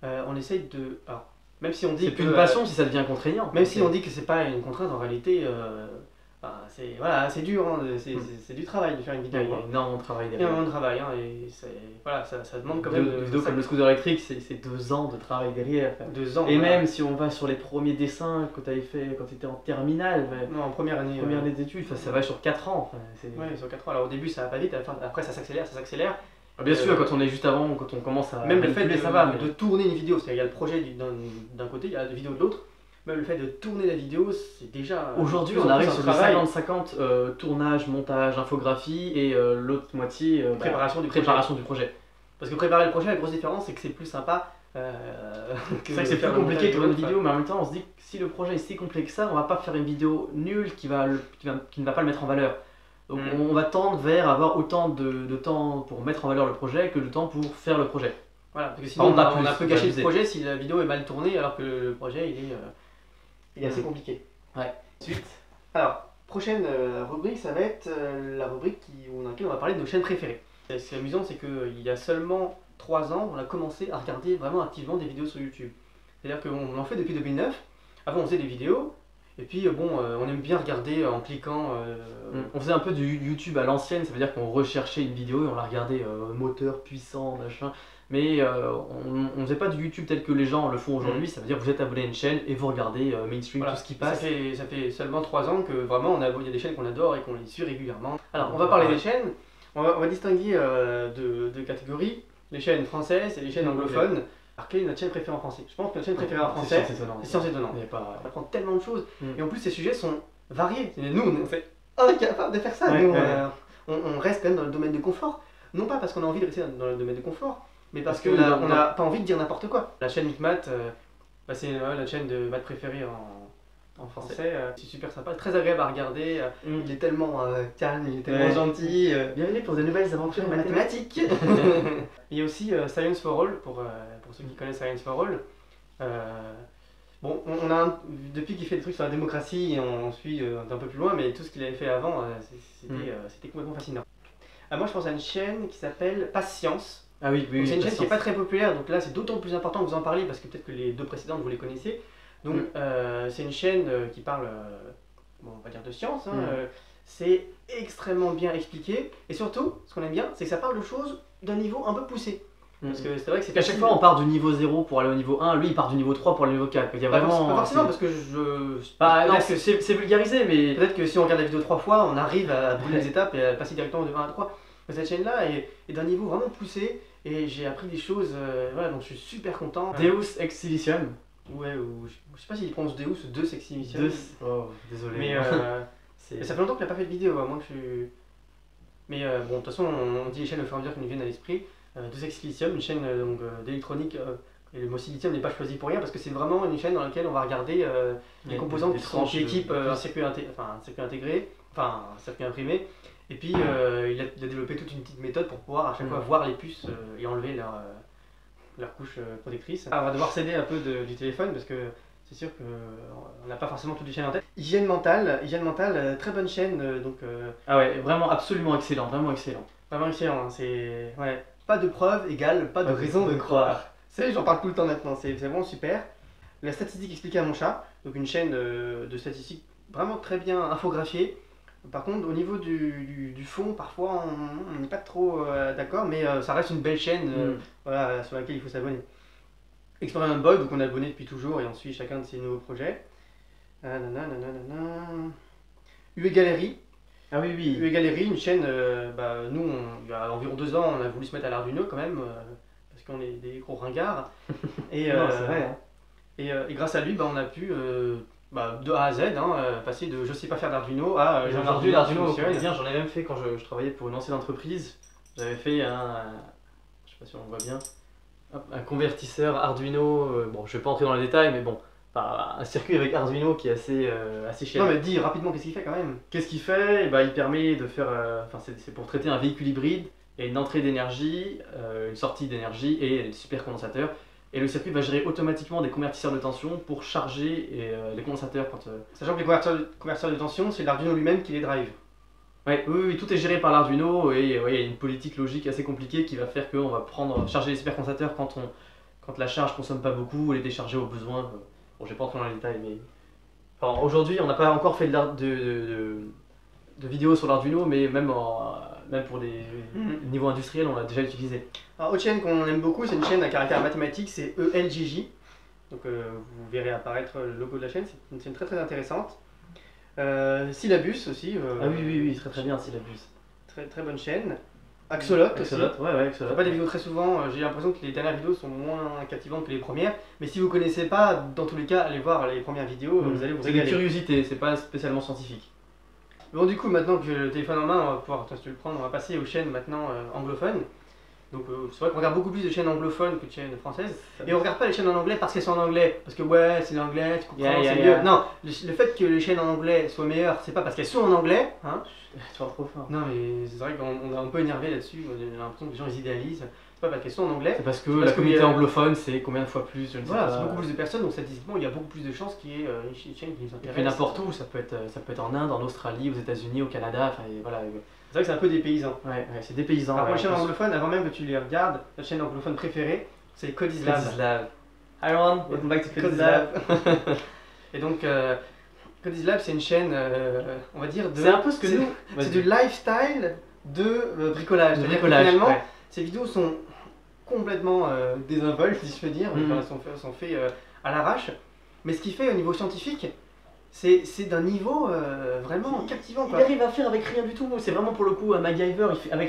On essaye de... Alors, même si on dit c'est plus une passion si ça devient contraignant. Même si on dit que c'est pas une contrainte, en réalité, c'est voilà, dur, hein, c'est du travail de faire une vidéo. Il y a énormément de travail derrière. Énormément de travail, hein, et voilà, ça demande quand même... Une vidéo comme le scooter électrique, c'est 2 ans de travail derrière. 2 ans. Et voilà. même si on va sur les premiers dessins que tu avais fait quand tu étais en terminale, Non, en première année. d'études, ça va sur 4 ans. Ouais, sur 4 ans. Alors au début ça va pas vite, après ça s'accélère. Bien sûr, quand on est juste avant, quand on commence à... Même le fait ça va, de tourner une vidéo, c'est-à-dire il y a le projet d'un côté, il y a la vidéo de l'autre. Même le fait de tourner la vidéo, c'est déjà... Aujourd'hui, on arrive sur du 50-50, tournage, montage, infographie, et l'autre moitié, préparation du projet. Parce que préparer le projet, la grosse différence, c'est que c'est plus sympa. C'est vrai que c'est plus compliqué que une vidéo, mais en même temps, on se dit que si le projet est si complet que ça, on va pas faire une vidéo nulle qui ne va pas le mettre en valeur. Donc on va tendre vers avoir autant de temps pour mettre en valeur le projet que de temps pour faire le projet. Voilà, parce que sinon on a un peu gâché le projet si la vidéo est mal tournée alors que le projet il est assez compliqué. Ouais. Ensuite, alors, prochaine rubrique, ça va être la rubrique dans laquelle on va parler de nos chaînes préférées. Ce qui est amusant, c'est qu'il y a seulement 3 ans, on a commencé à regarder vraiment activement des vidéos sur YouTube. C'est-à-dire qu'on en fait depuis 2009. Avant on faisait des vidéos, et puis on aime bien regarder en cliquant. On faisait un peu du YouTube à l'ancienne, ça veut dire qu'on recherchait une vidéo et on la regardait moteur puissant, machin. Mais on faisait pas du YouTube tel que les gens le font aujourd'hui, ça veut dire que vous êtes abonné à une chaîne et vous regardez mainstream, voilà, tout ce qui passe. Ça fait seulement 3 ans que vraiment il y a des chaînes qu'on adore et qu'on les suit régulièrement. Alors on va parler des chaînes, on va distinguer de catégories, les chaînes françaises et les chaînes anglophones. Alors quelle est notre chaîne préférée en français? Je pense que notre chaîne préférée en français, c'est Science Étonnante. On apprend tellement de choses, et en plus ces sujets sont variés. Nous on est incapables de faire ça, on reste quand même dans le domaine de confort. Non pas parce qu'on a envie de rester dans le domaine de confort, mais parce qu'on n'a pas envie de dire n'importe quoi. La chaîne Micmath, c'est la chaîne de maths préférée en français. C'est super sympa, très agréable à regarder. Il est tellement calme, il est tellement gentil. Bienvenue pour de nouvelles aventures mathématiques. Il y a aussi Science for All, pour ceux qui connaissent Science for All. Bon, depuis qu'il fait des trucs sur la démocratie, on suit d'un peu plus loin, mais tout ce qu'il avait fait avant, c'était complètement fascinant. Moi je pense à une chaîne qui s'appelle Patience. Ah oui, c'est une chaîne qui n'est pas très populaire, donc là c'est d'autant plus important que vous en parliez parce que peut-être que les 2 précédentes vous les connaissez. Donc c'est une chaîne qui parle, on va dire de science, c'est extrêmement bien expliqué, et surtout ce qu'on aime bien c'est que ça parle de choses d'un niveau un peu poussé. Parce que c'est vrai que c'est à chaque fois on part du niveau 0 pour aller au niveau 1, lui il part du niveau 3 pour aller au niveau 4. Il y a vraiment... Pas forcément parce que c'est vulgarisé, mais peut-être que si on regarde la vidéo 3 fois, on arrive à brûler les étapes et à passer directement de 1 à 3. Mais cette chaîne là est d'un niveau vraiment poussé et j'ai appris des choses, voilà, donc je suis super content. Deus Ex Silicium. Ouais, ou je sais pas s'il prononce Deus ou Deus Ex Silicium. Oh, désolé. Mais ça fait longtemps qu'il n'a pas fait de vidéo, à moins que je... Mais bon, de toute façon, on dit les chaînes au fur et à mesure qui nous viennent à l'esprit. Deus Ex Silicium, une chaîne d'électronique, et le mot silicium n'est pas choisi pour rien parce que c'est vraiment une chaîne dans laquelle on va regarder les composants qui équipent un circuit intégré, enfin un circuit imprimé. Et puis il a développé toute une petite méthode pour pouvoir à chaque fois voir les puces et enlever leur couche protectrice. On va devoir céder un peu du téléphone parce que c'est sûr qu'on n'a pas forcément toutes les chaînes en tête. Hygiène mentale, très bonne chaîne. Ah ouais, vraiment absolument excellent, vraiment excellent. Vraiment excellent, hein, c'est... Ouais. Pas de preuve égale pas de raison de croire. J'en parle tout le temps maintenant, c'est vraiment super. La statistique expliquée à mon chat, donc une chaîne de statistiques vraiment très bien infographiée. Par contre, au niveau du fond, parfois on n'est pas trop d'accord, mais ça reste une belle chaîne voilà, sur laquelle il faut s'abonner. Experiment Bug, donc on est abonné depuis toujours et on suit chacun de ses nouveaux projets. UE Gallery. Ah oui, oui. UE Gallery, une chaîne, nous, il y a environ 2 ans, on a voulu se mettre à l'Arduino quand même, parce qu'on est des gros ringards. Et, non, c'est vrai. Hein. Et grâce à lui, on a pu, de A à Z, passer de je sais pas faire d'Arduino à j'ai aujourd'hui l'Arduino au quotidien. J'en ai même fait quand je travaillais pour une ancienne entreprise. J'avais fait je sais pas si on le voit bien, un convertisseur Arduino. Bon, je vais pas entrer dans les détails, mais bon. Un circuit avec Arduino qui est assez cher. Non mais dis rapidement qu'est-ce qu'il fait quand même. Qu'est-ce qu'il fait? Il permet de faire, c'est pour traiter un véhicule hybride, et une entrée d'énergie, une sortie d'énergie et des supercondensateurs. Et le circuit va gérer automatiquement des convertisseurs de tension pour charger les condensateurs quand. Sachant que les convertisseurs de tension, c'est l'Arduino lui-même qui les drive. Ouais, oui, tout est géré par l'Arduino et ouais, il y a une politique logique assez compliquée qui va faire qu'on va charger les supercondensateurs quand la charge consomme pas beaucoup et les décharger au besoin. Bon, je vais pas entrer dans les détails, mais enfin, aujourd'hui, on n'a pas encore fait de vidéos sur l'Arduino, mais même pour des niveaux industriels, on l'a déjà utilisé. Alors, autre chaîne qu'on aime beaucoup, c'est une chaîne à caractère mathématique, c'est ELJJ. Donc vous verrez apparaître le logo de la chaîne, c'est une chaîne très très intéressante. Syllabus aussi. Ah oui, très bien Syllabus. Très bonne chaîne. Axolot aussi. Ouais, Axolot. Je fais pas des vidéos très souvent, j'ai l'impression que les dernières vidéos sont moins captivantes que les premières. Mais si vous connaissez pas, dans tous les cas, allez voir les premières vidéos, vous allez vous régaler. C'est une curiosité, c'est pas spécialement scientifique. Bon, du coup, maintenant que j'ai le téléphone en main, on va pouvoir, si tu veux le prendre, on va passer aux chaînes maintenant anglophones. Donc c'est vrai qu'on regarde beaucoup plus de chaînes anglophones que de chaînes françaises. Et on regarde pas les chaînes en anglais parce qu'elles sont en anglais. Parce que ouais, c'est l'anglais, tu comprends, c'est mieux. Non, le fait que les chaînes en anglais soient meilleures, c'est pas parce qu'elles sont en anglais. Hein. Tu parles trop fort. Non mais c'est vrai qu'on est un peu énervé là-dessus, on a l'impression que les gens ils idéalisent. C'est pas parce qu'elles sont en anglais. C'est parce que la communauté anglophone c'est combien de fois plus, je ne sais pas. Voilà, c'est beaucoup plus de personnes, donc statistiquement il y a beaucoup plus de chances qu'il y ait une chaîne qui nous intéresse. Et puis n'importe où, ça peut être en Inde, en Australie, aux États-Unis, au Canada, enfin voilà. C'est vrai que c'est un peu des paysans. Ouais, c'est des paysans. Alors, la chaîne anglophone, avant même que tu les regardes, la chaîne anglophone préférée, c'est Cody's Lab. Hi everyone, welcome back to Cody's Lab. Et donc, Cody's Lab, c'est une chaîne, on va dire, c'est un peu ce que nous. C'est du lifestyle de bricolage. Finalement, ces vidéos sont complètement désinvoltes, si je peux dire. Elles sont faites à l'arrache. Mais ce qu'il fait au niveau scientifique, c'est d'un niveau vraiment captivant. Il arrive à faire avec rien du tout, c'est vraiment pour le coup un MacGyver, il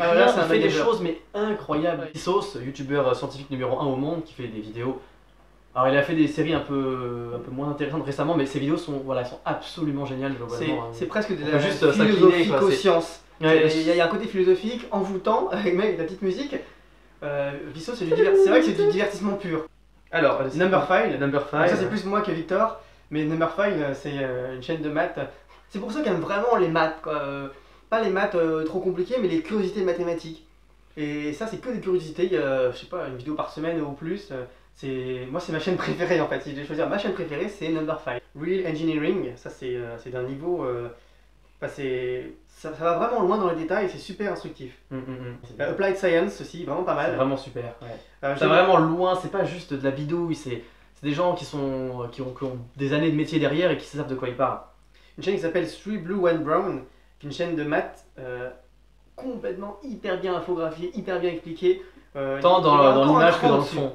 fait des choses mais incroyables. Vsauce, youtubeur scientifique numéro 1 au monde qui fait des vidéos. Alors il a fait des séries un peu moins intéressantes récemment, mais ses vidéos sont absolument géniales globalement. C'est presque de la philosophico-science. Il y a un côté philosophique, envoûtant, avec la petite musique. Vsauce, c'est vrai que c'est du divertissement pur. Alors, Numberphile, ça c'est plus moi que Victor. Mais Numberphile, c'est une chaîne de maths. C'est pour ça qu'elle aime vraiment les maths, quoi. Pas les maths trop compliquées, mais les curiosités mathématiques. Et ça, c'est que des curiosités. Je sais pas, une vidéo par semaine ou plus. Moi, c'est ma chaîne préférée en fait. Si je devais choisir ma chaîne préférée, c'est Numberphile. Real Engineering, ça c'est d'un niveau. Ça va vraiment loin dans les détails, c'est super instructif. Applied Science aussi, vraiment pas mal. C'est vraiment super. Ouais. C'est vraiment loin, c'est pas juste de la bidouille, c'est des gens qui ont des années de métier derrière et qui savent de quoi ils parlent. Une chaîne qui s'appelle Three Blue One Brown, qui est une chaîne de maths complètement hyper bien infographiée, hyper bien expliquée. Tant dans l'image que dans le fond.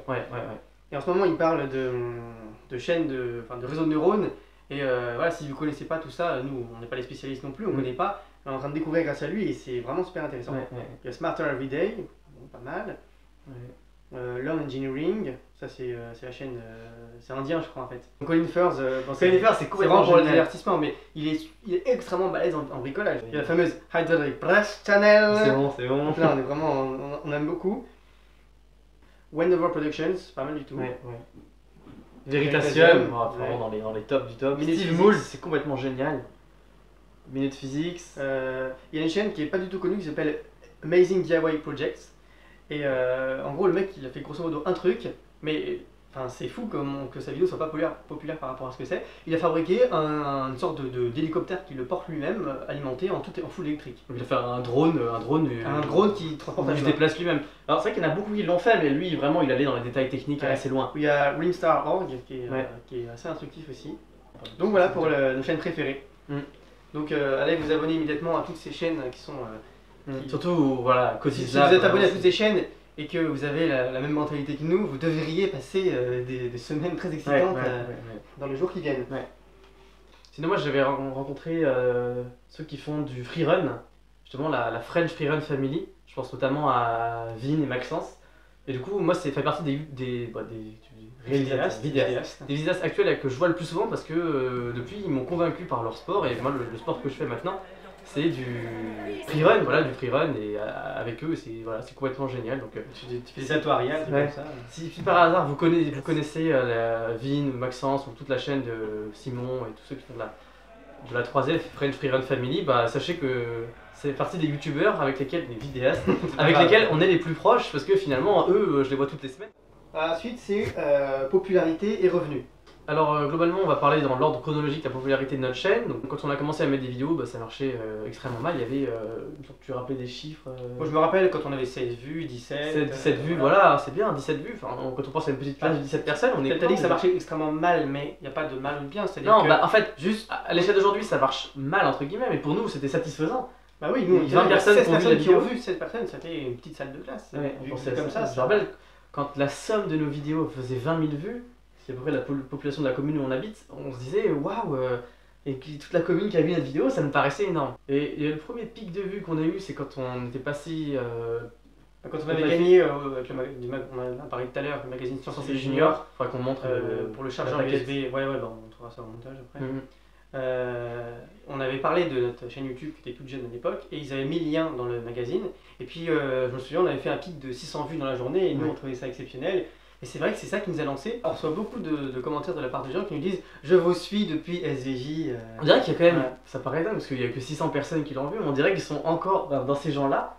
Et en ce moment, il parle de chaînes, de réseaux de neurones. Et voilà, si vous ne connaissez pas tout ça, nous, on n'est pas les spécialistes non plus, on ne connaît pas. On est en train de découvrir grâce à lui et c'est vraiment super intéressant. Il y a Smarter Everyday, pas mal. Learn Engineering, ça c'est la chaîne, c'est indien je crois en fait. Colin Firth, c'est complètement pour le divertissement, mais il est extrêmement balèze en bricolage. Il y a la fameuse Hydraulic Press Channel. C'est bon. Donc là on aime beaucoup. Wendover Productions, pas mal du tout. Veritasium, vraiment dans les tops du top. Steve Moule, c'est complètement génial. Minute Physics. Il y a une chaîne qui est pas du tout connue qui s'appelle Amazing DIY Projects. Et en gros, le mec il a fait grosso modo un truc, mais c'est fou que sa vidéo soit pas populaire par rapport à ce que c'est. Il a fabriqué une sorte d'hélicoptère qui le porte lui-même, alimenté en full électrique. Il a fait un drone qui transporte il se déplace lui-même. Alors c'est vrai qu'il y en a beaucoup qui l'ont fait, mais lui vraiment il allait dans les détails techniques assez loin. Il y a Rimstar.org qui est assez instructif aussi. Donc voilà pour nos chaînes préférées. Donc allez vous abonner immédiatement à toutes ces chaînes qui sont... Surtout voilà, si vous êtes abonné à toutes ces chaînes et que vous avez la même mentalité que nous, vous devriez passer des semaines très excitantes dans les jours qui viennent. Sinon moi j'avais rencontré ceux qui font du freerun, justement la French Freerun Family, je pense notamment à Vin et Maxence. Et du coup moi ça fait partie des vidéastes actuels que je vois le plus souvent parce que depuis ils m'ont convaincu par leur sport et moi le sport que je fais maintenant c'est du freerun, et avec eux c'est complètement génial. Donc tu fais des tutoriels comme ça. Si par hasard vous connaissez Vin, Maxence ou toute la chaîne de Simon et tous ceux qui font de la 3F French Freerun Family, sachez que c'est partie des youtubeurs avec lesquels, des vidéastes, avec lesquels on est les plus proches parce que finalement eux je les vois toutes les semaines. Ensuite, c'est popularité et revenus. Alors globalement, on va parler dans l'ordre chronologique de la popularité de notre chaîne. Donc quand on a commencé à mettre des vidéos, ça marchait extrêmement mal. Il y avait, tu rappelais des chiffres Moi, je me rappelle quand on avait 16 vues, 17... 17 vues, voilà, c'est bien, 17 vues. Enfin, quand on pense à une petite classe de 17 personnes, on est... T'as dit que ça marchait extrêmement mal, mais il n'y a pas de mal ou de bien. Non, en fait, juste à l'échelle d'aujourd'hui, ça marche mal, entre guillemets, mais pour nous, c'était satisfaisant. Bah oui, nous, 20 personnes qui ont vu 16 personnes, c'était une petite salle de classe. Ouais, on pensait comme ça. Je me rappelle, quand la somme de nos vidéos faisait 20 000 vues, c'est à peu près la population de la commune où on habite, on se disait waouh, et toute la commune qui a vu notre vidéo, ça me paraissait énorme. Et le premier pic de vues qu'on a eu, c'est quand on était passé. Quand on avait gagné, avec on a parlé tout à l'heure, le magazine Sciences et Junior, il faudra qu'on montre pour le chargeur USB. Ouais, bah, on montrera ça au montage après. On avait parlé de notre chaîne YouTube qui était toute jeune à l'époque, et ils avaient mis le lien dans le magazine. Et puis, je me souviens, on avait fait un pic de 600 vues dans la journée, et nous, on trouvait ça exceptionnel. Et c'est vrai que c'est ça qui nous a lancé. On reçoit beaucoup de commentaires de la part des gens qui nous disent « Je vous suis depuis SVJ ». On dirait qu'il y a quand même, ça paraît dingue parce qu'il n'y a que 600 personnes qui l'ont vu, mais on dirait qu'ils sont encore dans ces gens-là.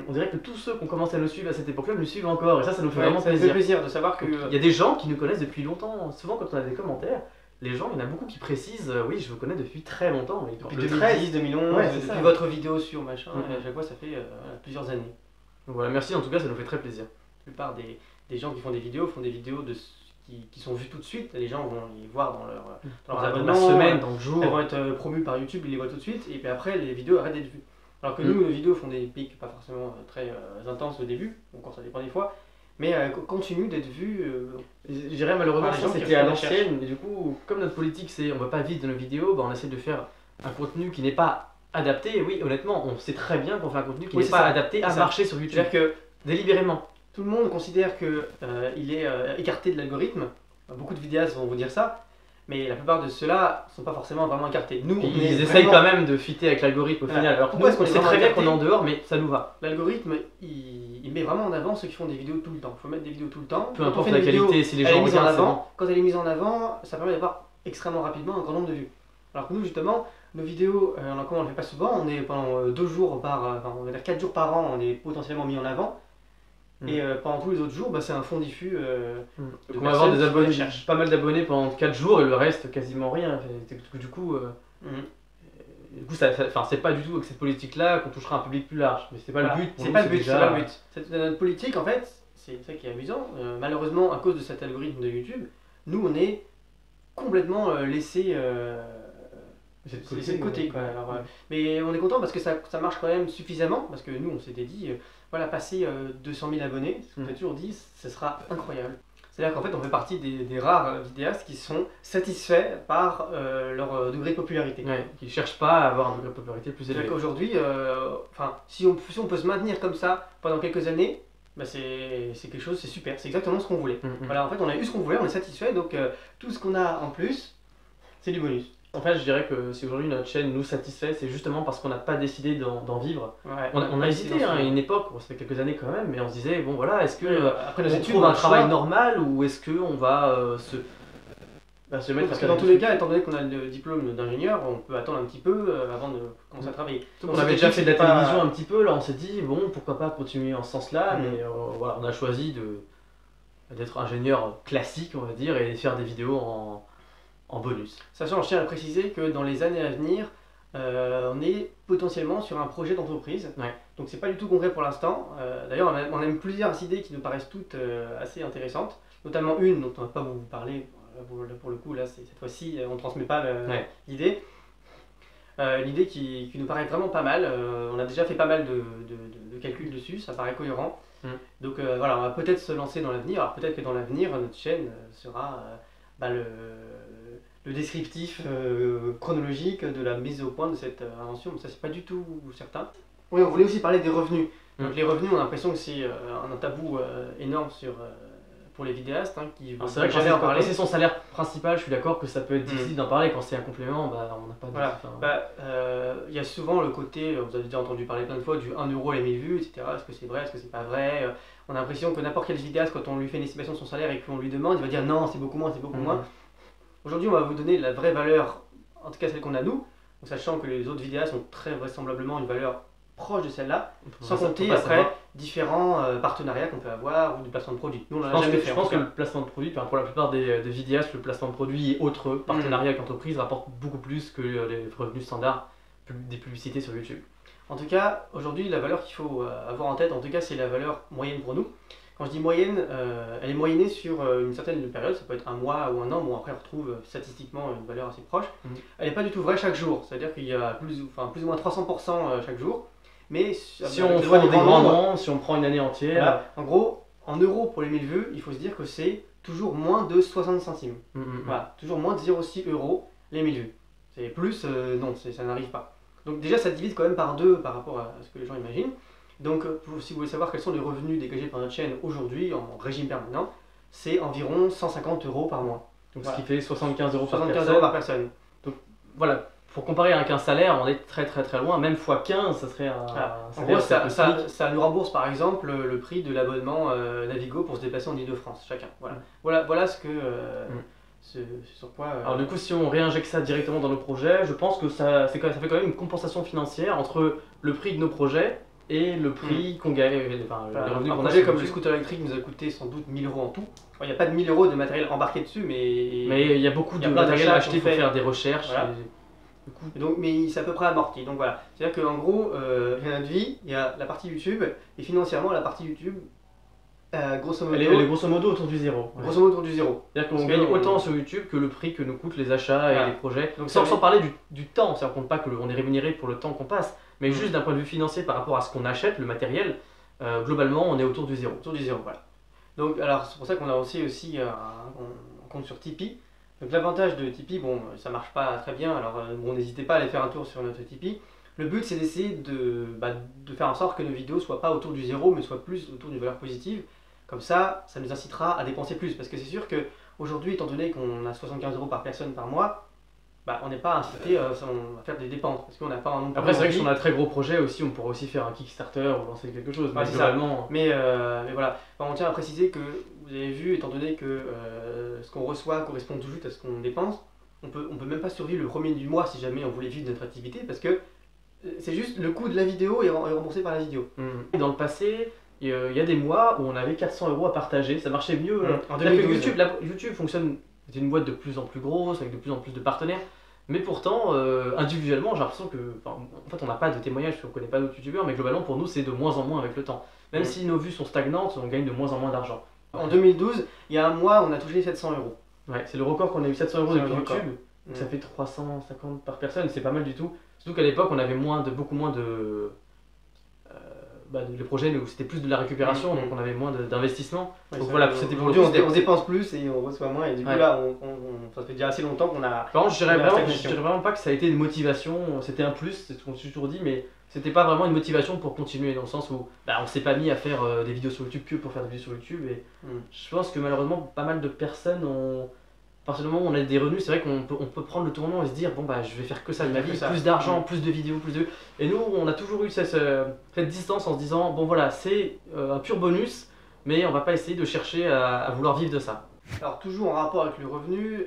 On dirait que tous ceux qui ont commencé à nous suivre à cette époque-là nous suivent encore, et ça nous fait vraiment plaisir. Ça fait plaisir de savoir que... Il y a des gens qui nous connaissent depuis longtemps. Souvent quand on a des commentaires, les gens, il y en a beaucoup qui précisent « Oui, je vous connais depuis très longtemps ». Depuis 2010, 2011, depuis votre vidéo sur machin, et à chaque fois ça fait plusieurs années. Donc voilà, merci en tout cas, ça nous fait très plaisir. La plupart des gens qui font des vidéos qui sont vues tout de suite. Les gens vont les voir dans leur abonnement, la semaine, dans le jour. Elles vont être promues par YouTube, ils les voient tout de suite, et puis après les vidéos arrêtent d'être vues. Alors que nous, nos vidéos font des pics pas forcément très intenses au début, donc quand ça dépend des fois, mais continuent d'être vues. Je dirais malheureusement ça c'était à l'ancienne, et du coup, comme notre politique c'est on va pas vivre de nos vidéos, on essaie de faire un contenu qui n'est pas adapté. Et oui, honnêtement, on sait très bien qu'on fait un contenu qui n'est pas adapté à marcher sur YouTube. C'est-à-dire que délibérément. Tout le monde considère qu'il est écarté de l'algorithme. Beaucoup de vidéastes vont vous dire ça, mais la plupart de ceux-là ne sont pas forcément vraiment écartés. Nous, ils essayent quand même de fitter avec l'algorithme au final. Alors pourquoi est-ce qu'on sait très bien qu'on est en dehors, mais ça nous va. L'algorithme, il met vraiment en avant ceux qui font des vidéos tout le temps. Il faut mettre des vidéos tout le temps. Peu importe la qualité, si les gens regardent, quand elle est mise en avant, ça permet d'avoir extrêmement rapidement un grand nombre de vues. Alors que nous, justement, nos vidéos, comme on ne le fait pas souvent, on est pendant 2 jours on va dire 4 jours par an, on est potentiellement mis en avant. Et pendant tous les autres jours, c'est un fond diffus. Donc on va avoir des abonnés, pas mal d'abonnés pendant 4 jours et le reste quasiment rien. Du coup, c'est pas du tout avec cette politique-là qu'on touchera un public plus large. Mais c'est pas le but. C'est pas le but. Notre politique, en fait, c'est ça qui est amusant. Malheureusement, à cause de cet algorithme de YouTube, nous on est complètement laissés de côté. Mais on est content parce que ça marche quand même suffisamment. Parce que nous, on s'était dit. Voilà, passer 200 000 abonnés, ce qu'on a toujours dit, ce sera incroyable. C'est-à-dire qu'en fait, on fait partie des rares vidéastes qui sont satisfaits par leur degré de popularité. Ouais, qui ne cherchent pas à avoir un degré de popularité plus élevé. Aujourd'hui, si on peut se maintenir comme ça pendant quelques années, c'est quelque chose, c'est super, c'est exactement ce qu'on voulait. Voilà, en fait, on a eu ce qu'on voulait, on est satisfait, donc tout ce qu'on a en plus, c'est du bonus. En fait, je dirais que si aujourd'hui notre chaîne nous satisfait, c'est justement parce qu'on n'a pas décidé d'en vivre. Ouais, on a hésité à une époque, ça fait quelques années quand même, mais on se disait, bon voilà, est-ce que après nos études, trouve un travail normal ou est-ce qu'on va se mettre parce que dans tous les cas, étant donné qu'on a le diplôme d'ingénieur, on peut attendre un petit peu avant de commencer à travailler. On avait déjà fait de la télévision un petit peu, là on s'est dit, bon pourquoi pas continuer en ce sens-là, mais voilà, on a choisi d'être ingénieur classique, on va dire, et de faire des vidéos en bonus. Sachant, je tiens à préciser que dans les années à venir, on est potentiellement sur un projet d'entreprise. Ouais. Donc c'est pas du tout concret pour l'instant. D'ailleurs, on a même plusieurs idées qui nous paraissent toutes assez intéressantes. Notamment une dont on ne va pas vous parler. Pour le coup, là, cette fois-ci, on ne transmet pas l'idée. L'idée qui nous paraît vraiment pas mal. On a déjà fait pas mal de calculs dessus, ça paraît cohérent. Donc voilà, on va peut-être se lancer dans l'avenir. Alors peut-être que dans l'avenir, notre chaîne sera le descriptif chronologique de la mise au point de cette invention, mais ça c'est pas du tout certain. Oui, on voulait aussi parler des revenus. Donc les revenus, on a l'impression que c'est un tabou énorme pour les vidéastes qui vont c'est vrai que jamais en parler. C'est son salaire principal, je suis d'accord que ça peut être difficile d'en parler. Quand c'est un complément, on n'a pas de... Voilà. Il y a souvent le côté, vous avez déjà entendu parler plein de fois, du 1 euro les 1000 vues, etc. Est-ce que c'est vrai, est-ce que c'est pas vrai? On a l'impression que n'importe quel vidéaste, quand on lui fait une estimation de son salaire et qu'on lui demande, il va dire non, c'est beaucoup moins, c'est beaucoup moins. Aujourd'hui, on va vous donner la vraie valeur, en tout cas celle qu'on a nous, en sachant que les autres vidéastes ont très vraisemblablement une valeur proche de celle-là, sans compter après différents partenariats qu'on peut avoir ou du placement de produits. Nous, on Je pense que le placement de produit, pour la plupart des vidéastes, le placement de produit et autres partenariats avec l'entreprise rapportent beaucoup plus que les revenus standards des publicités sur YouTube. En tout cas, aujourd'hui, la valeur qu'il faut avoir en tête, en tout cas, c'est la valeur moyenne pour nous. Quand je dis moyenne, elle est moyennée sur une certaine période, ça peut être un mois ou un an, bon après on retrouve statistiquement une valeur assez proche. Elle n'est pas du tout vraie chaque jour, c'est-à-dire qu'il y a plus ou moins 300% chaque jour. Mais si on prend des grands noms, si on prend une année entière... Voilà. En gros, en euros pour les 1000 vues, il faut se dire que c'est toujours moins de 60 centimes. Voilà, toujours moins de 0,6 euros les 1000 vues. C'est plus, non, ça n'arrive pas. Donc déjà ça divise quand même par 2 par rapport à ce que les gens imaginent. Donc si vous voulez savoir quels sont les revenus dégagés par notre chaîne aujourd'hui en régime permanent, c'est environ 150 euros par mois. Donc voilà. Ce qui fait 75 euros par personne. Donc voilà, pour comparer avec un salaire, on est très loin, même x15 ça serait un salaire. En gros ça nous rembourse par exemple le prix de l'abonnement Navigo pour se déplacer en Ile-de-France chacun. Voilà ce que... sur quoi, Alors du coup, si on réinjecte ça directement dans nos projets, je pense que ça fait quand même une compensation financière entre le prix de nos projets et le prix qu'on gagne, enfin, les revenus qu'on a. Un projet comme le scooter électrique nous a coûté sans doute 1000 euros en tout. Il n'y a pas de 1000 euros de matériel embarqué dessus, mais il y a beaucoup de matériel acheté pour faire des recherches. Voilà. Mais c'est à peu près amorti. Donc voilà, c'est-à-dire qu'en gros, il y a notre vie, il y a la partie YouTube, et financièrement, la partie YouTube, grosso modo, elle est grosso modo autour du zéro. Grosso modo autour du zéro. C'est-à-dire qu'on gagne autant sur YouTube que le prix que nous coûtent les achats et les projets. Donc sans parler du temps, c'est-à-dire qu'on ne compte pas qu'on est rémunéré pour le temps qu'on passe, mais juste d'un point de vue financier par rapport à ce qu'on achète, le matériel, globalement on est autour du zéro. Autour du zéro, voilà. Donc alors c'est pour ça qu'on a aussi un compte sur Tipeee. Donc l'avantage de Tipeee, bon ça marche pas très bien, alors bon, n'hésitez pas à aller faire un tour sur notre Tipeee. Le but c'est d'essayer de faire en sorte que nos vidéos soient pas autour du zéro, mais soient plus autour d'une valeur positive. Comme ça nous incitera à dépenser plus. Parce que c'est sûr qu'aujourd'hui, étant donné qu'on a 75 euros par personne par mois, on n'est pas incité à faire des dépenses. Parce qu'on n'a pas un nombre. Après, c'est vrai que si on a un très gros projet aussi, on pourrait aussi faire un Kickstarter ou lancer quelque chose. Mais globalement. Mais voilà, on tient à préciser que vous avez vu, étant donné que ce qu'on reçoit correspond tout juste à ce qu'on dépense, on peut même pas survivre le premier du mois si jamais on voulait vivre de notre activité. Parce que c'est juste le coût de la vidéo est remboursé par la vidéo. Dans le passé, il y a des mois où on avait 400 euros à partager, ça marchait mieux. En 2012. YouTube fonctionne, c'est une boîte de plus en plus grosse, avec de plus en plus de partenaires, mais pourtant, individuellement, j'ai l'impression que, en fait, on n'a pas de témoignages, on ne connaît pas d'autres youtubeurs, mais globalement, pour nous, c'est de moins en moins avec le temps. Même si nos vues sont stagnantes, on gagne de moins en moins d'argent. En 2012, il y a un mois, on a touché 700 euros. Ouais, c'est le record qu'on a eu, 700 euros depuis YouTube, donc ça fait 350 par personne, c'est pas mal du tout. Surtout qu'à l'époque, on avait beaucoup moins de... les projets où c'était plus de la récupération, donc on avait moins d'investissement. Donc voilà, c'était pour aujourd'hui on dépense plus et on reçoit moins, et du coup là, ça fait déjà assez longtemps qu'on a... Par contre, je dirais vraiment pas que ça a été une motivation, c'était un plus, c'est ce qu'on s'est toujours dit, mais c'était pas vraiment une motivation pour continuer, dans le sens où on s'est pas mis à faire des vidéos sur YouTube que pour faire des vidéos sur YouTube, et je pense que malheureusement pas mal de personnes ont... À partir du moment où on a des revenus, c'est vrai qu'on peut prendre le tournant et se dire bon je vais faire que ça de ma vie, plus d'argent, plus de vidéos, plus de... Et nous on a toujours eu cette distance en se disant bon voilà, c'est un pur bonus, mais on va pas essayer de chercher à vouloir vivre de ça. Alors toujours en rapport avec le revenu,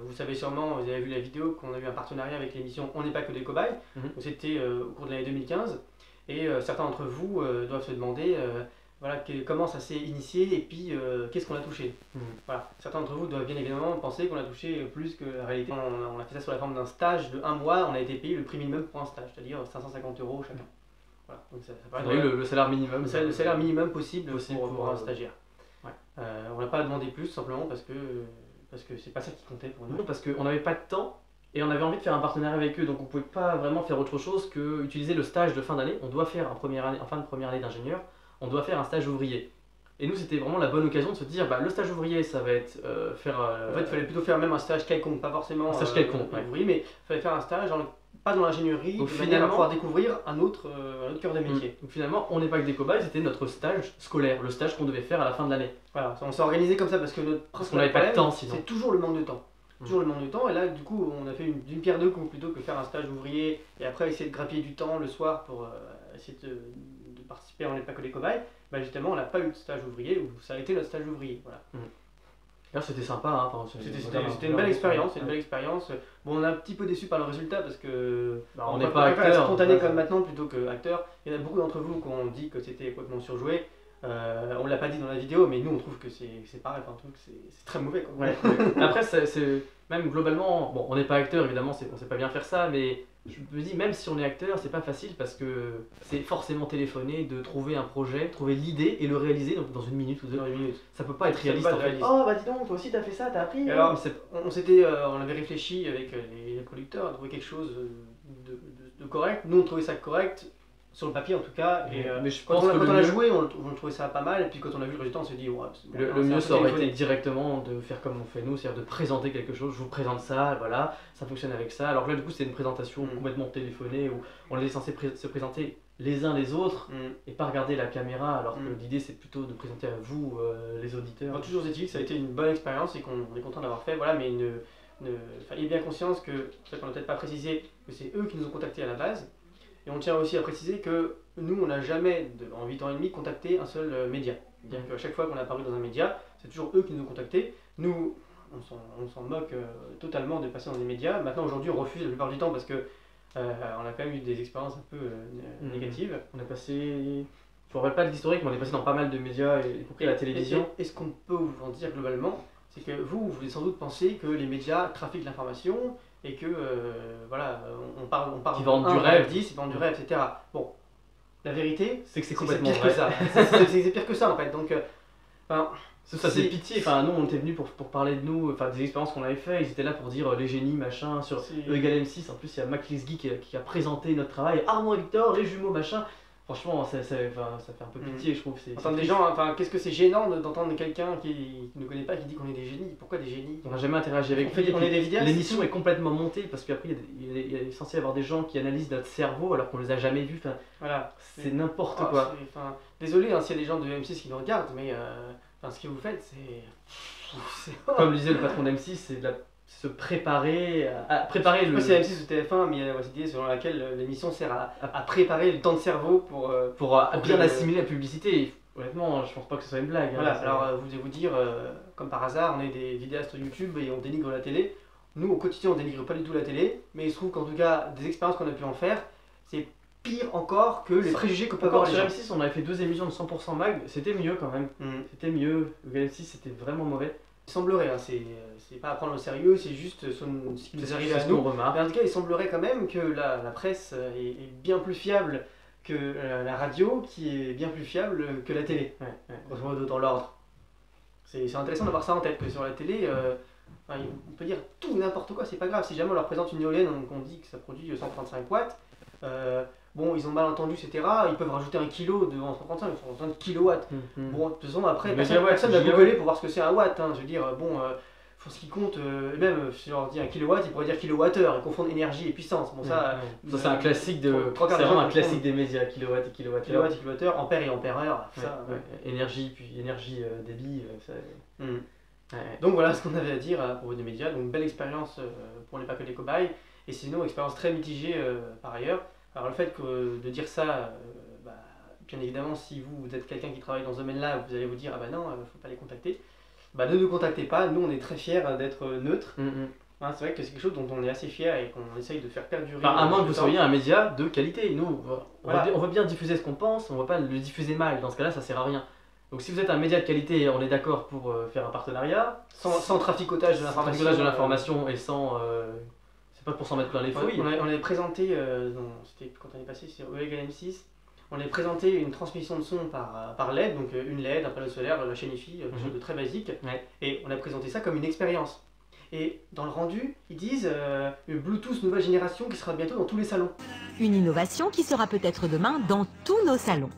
vous savez sûrement, vous avez vu la vidéo qu'on a eu un partenariat avec l'émission On n'est pas que des cobayes, c'était au cours de l'année 2015, et certains d'entre vous doivent se demander comment ça s'est initié et puis qu'est-ce qu'on a touché. Voilà. Certains d'entre vous doivent bien évidemment penser qu'on a touché plus que la réalité. On a fait ça sous la forme d'un stage de 1 mois, on a été payé le prix minimum pour un stage, c'est-à-dire 550 euros chacun. Voilà. Donc ça paraît le salaire minimum. Le salaire minimum possible pour un stagiaire. On n'a pas demandé plus simplement parce que c'est pas ça qui comptait pour nous. Non, parce qu'on n'avait pas de temps et on avait envie de faire un partenariat avec eux, donc on ne pouvait pas vraiment faire autre chose que utiliser le stage de fin d'année. On doit faire en fin de première année d'ingénieur, on doit faire un stage ouvrier. Et nous, c'était vraiment la bonne occasion de se dire, le stage ouvrier, ça va être En fait, il fallait plutôt faire même un stage quelconque, pas forcément un stage quelconque, ouvrier, mais il fallait faire un stage, pas dans l'ingénierie, de manière à pouvoir découvrir un autre cœur de métier. Donc finalement, on n'est pas que des cobayes, c'était notre stage scolaire, le stage qu'on devait faire à la fin de l'année. Voilà, on s'est organisé comme ça parce que notre principal n'avait pas de temps sinon. C'est toujours le manque de temps. Toujours le manque de temps, et là du coup on a fait d'une pierre deux coups, plutôt que faire un stage ouvrier et après essayer de grappiller du temps le soir pour essayer de participer à On n'est pas que des cobayes. Justement on n'a pas eu de stage ouvrier, ou ça a été notre stage ouvrier. Voilà. D'ailleurs, c'était sympa, hein. Enfin, C'était une belle expérience, Bon, on est un petit peu déçu par le résultat parce que on n'est pas acteur. Être spontané comme maintenant plutôt que acteur. Il y en a beaucoup d'entre vous qui ont dit que c'était complètement surjoué. On l'a pas dit dans la vidéo, mais nous on trouve que c'est pareil, enfin, c'est très mauvais quoi. Ouais. Après, c'est même globalement, bon, on n'est pas acteur évidemment, on sait pas bien faire ça, mais je me dis, même si on est acteur, c'est pas facile parce que c'est forcément téléphoné de trouver un projet, trouver l'idée et le réaliser dans une minute ou deux. Dans une minute. Ça peut pas être réaliste en fait. Oh bah dis donc, toi aussi t'as fait ça, t'as appris. Alors, on avait réfléchi avec les producteurs à trouver quelque chose de correct. Nous on trouvait ça correct. Sur le papier en tout cas, et mais je quand pense on que a joué, on trouvait ça pas mal, et puis quand on a vu le résultat, on s'est dit, ouais, le mieux ça aurait été directement de faire comme on fait nous, c'est-à-dire de présenter quelque chose. Je vous présente ça, voilà, ça fonctionne avec ça. Alors que là, du coup, c'est une présentation complètement téléphonée où on est censé se présenter les uns les autres et pas regarder la caméra, alors que l'idée c'est plutôt de présenter à vous, les auditeurs. Toujours est-il que ça a été une bonne expérience et qu'on est content d'avoir fait, voilà, mais ayez bien conscience que, c'est qu'on n'a peut-être pas précisé, que c'est eux qui nous ont contactés à la base. Et on tient aussi à préciser que nous, on n'a jamais, en 8 ans et demi, contacté un seul média. C'est-à-dire qu'à chaque fois qu'on est apparu dans un média, c'est toujours eux qui nous ont contactés. Nous, on s'en moque totalement de passer dans des médias. Maintenant, aujourd'hui, on refuse la plupart du temps parce que on a quand même eu des expériences un peu négatives. On a passé, je me rappelle pas de l'historique, mais on est passé dans pas mal de médias, y compris la télévision. Et ce qu'on peut vous en dire globalement, c'est que vous voulez sans doute penser que les médias trafiquent l'information, et que voilà, on parle qui vendent du rêve, 10, ils vendent du rêve, etc. Bon, la vérité, c'est que c'est complètement pire vrai. que ça. C'est pire que ça en fait. Donc, ça c'est pitié. Enfin, nous on était venus pour parler de nous, enfin des expériences qu'on avait fait. Ils étaient là pour dire les génies, machin, sur E égale M6. En plus, il y a Mac Lesguy qui a présenté notre travail. Armand et Victor, les jumeaux, machin. Franchement, ça fait un peu pitié, je trouve. Entendre des gens, qu'est-ce que c'est gênant d'entendre quelqu'un qui ne connaît pas, qui dit qu'on est des génies. Pourquoi des génies? On n'a jamais interagi avec lui. On est des vidéastes. L'émission est complètement montée parce qu'après il est censé y avoir des gens qui analysent notre cerveau alors qu'on les a jamais vus. Enfin, voilà, c'est n'importe quoi. Désolé s'il y a des gens de M6 qui nous regardent, mais ce que vous faites, c'est. Comme disait le patron d'M6, c'est se préparer à préparer le. C'est M6 ou TF1, mais il y a cette idée selon laquelle l'émission sert à préparer le temps de cerveau pour bien assimiler la publicité. Honnêtement, je pense pas que ce soit une blague. Voilà, alors vous devez vous dire, comme par hasard, on est des vidéastes YouTube et on dénigre la télé. Nous, au quotidien, on dénigre pas du tout la télé, mais il se trouve qu'en tout cas, des expériences qu'on a pu en faire, c'est pire encore que les préjugés que peuvent avoir les gens. Sur M6, on avait fait 2 émissions de 100% mag, c'était mieux quand même. C'était mieux. Le M6, c'était vraiment mauvais. Il semblerait, c'est pas à prendre au sérieux, c'est juste ce qui nous arrive à nous. Mais en tout cas, il semblerait quand même que la presse est bien plus fiable que la radio, qui est bien plus fiable que la télé, grosso modo dans l'ordre. C'est intéressant d'avoir ça en tête, que sur la télé, on peut dire tout n'importe quoi, c'est pas grave. Si jamais on leur présente une éolienne, on dit que ça produit 135 watts, bon, ils ont mal entendu, etc. Ils peuvent rajouter un kilo devant 135, ils sont en 1 kilowatts. Bon, de toute façon, après, personne n'a googlé pour voir ce que c'est un watt. Je veux dire, bon, ce qui compte, même si on leur dit un kilowatt, ils pourraient dire kilowattheure, ils confondent énergie et puissance. Bon, ça c'est un classique c'est vraiment un classique des médias, kilowatt et kilowattheure. Kilowatt et kilowattheure, ampère et ampère-heure. Énergie, puis énergie, débit. Donc voilà ce qu'on avait à dire à propos des médias. Donc, belle expérience pour les pas que des cobayes. Et sinon, expérience très mitigée par ailleurs. Alors le fait de dire ça, bien évidemment, si vous êtes quelqu'un qui travaille dans ce domaine-là, vous allez vous dire ah bah non, faut pas les contacter. Ne nous contactez pas, nous on est très fiers d'être neutres. C'est vrai que c'est quelque chose dont on est assez fiers et qu'on essaye de faire perdurer. À moins que vous soyez un média de qualité. Nous, on veut bien diffuser ce qu'on pense, on ne va pas le diffuser mal. Dans ce cas-là, ça sert à rien. Donc si vous êtes un média de qualité, on est d'accord pour faire un partenariat. Sans traficotage de l'information. Et sans... c'est pas pour s'en mettre plein les fouilles. On avait présenté, c'était quand on est passé sur E égale M6, on avait présenté une transmission de son par LED, donc une LED, un panneau solaire, la chaîne IFI, quelque chose de très basique. Et on a présenté ça comme une expérience. Et dans le rendu, ils disent une Bluetooth nouvelle génération qui sera bientôt dans tous les salons. Une innovation qui sera peut-être demain dans tous nos salons.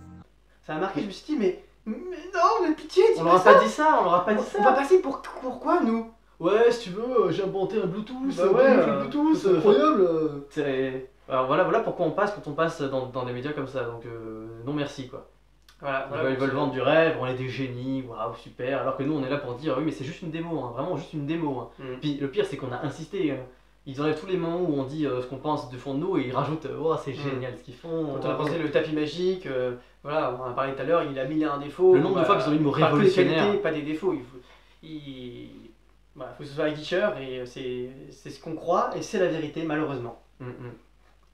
Ça a marqué, je me suis dit, mais non, mais pitié, on leur a pas dit ça, on leur a pas dit ça. On va passer pour quoi, nous? Ouais, si tu veux, j'ai inventé un Bluetooth, Bluetooth, c'est incroyable. Alors voilà pourquoi on passe quand on passe dans des médias comme ça, donc non merci quoi. Voilà, ils veulent vendre du rêve, on est des génies, waouh super, alors que nous on est là pour dire oui mais c'est juste une démo, vraiment juste une démo. Puis le pire c'est qu'on a insisté, ils enlèvent tous les moments où on dit ce qu'on pense de fond de nous et ils rajoutent oh c'est génial ce qu'ils font. Quand on a pensé le tapis magique, voilà, on en a parlé tout à l'heure, il a 1001 défauts. Le nombre de fois qu'ils ont eu le mot révolutionnaire. Pas des qualités, pas des défauts. Bah, faut que ce soit aguicheur et c'est ce qu'on croit et c'est la vérité malheureusement.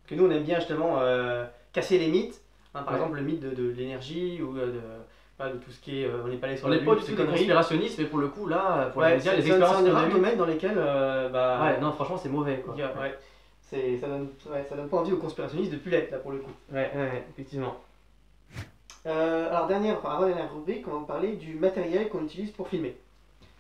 Que nous on aime bien justement casser les mythes, hein, par exemple le mythe de l'énergie ou de tout ce qui est on n'est pas allé sur on la n'est lune, pas du tout des conspirationnistes, mais pour le coup là, pour les médias, les c'est expériences un des qu'on a rares eues, domaines dans lesquels ouais, non franchement c'est mauvais quoi. Ça donne pas envie aux conspirationnistes de plus l'être là pour le coup. Ouais, effectivement. Alors avant-dernière rubrique, on va vous parler du matériel qu'on utilise pour filmer.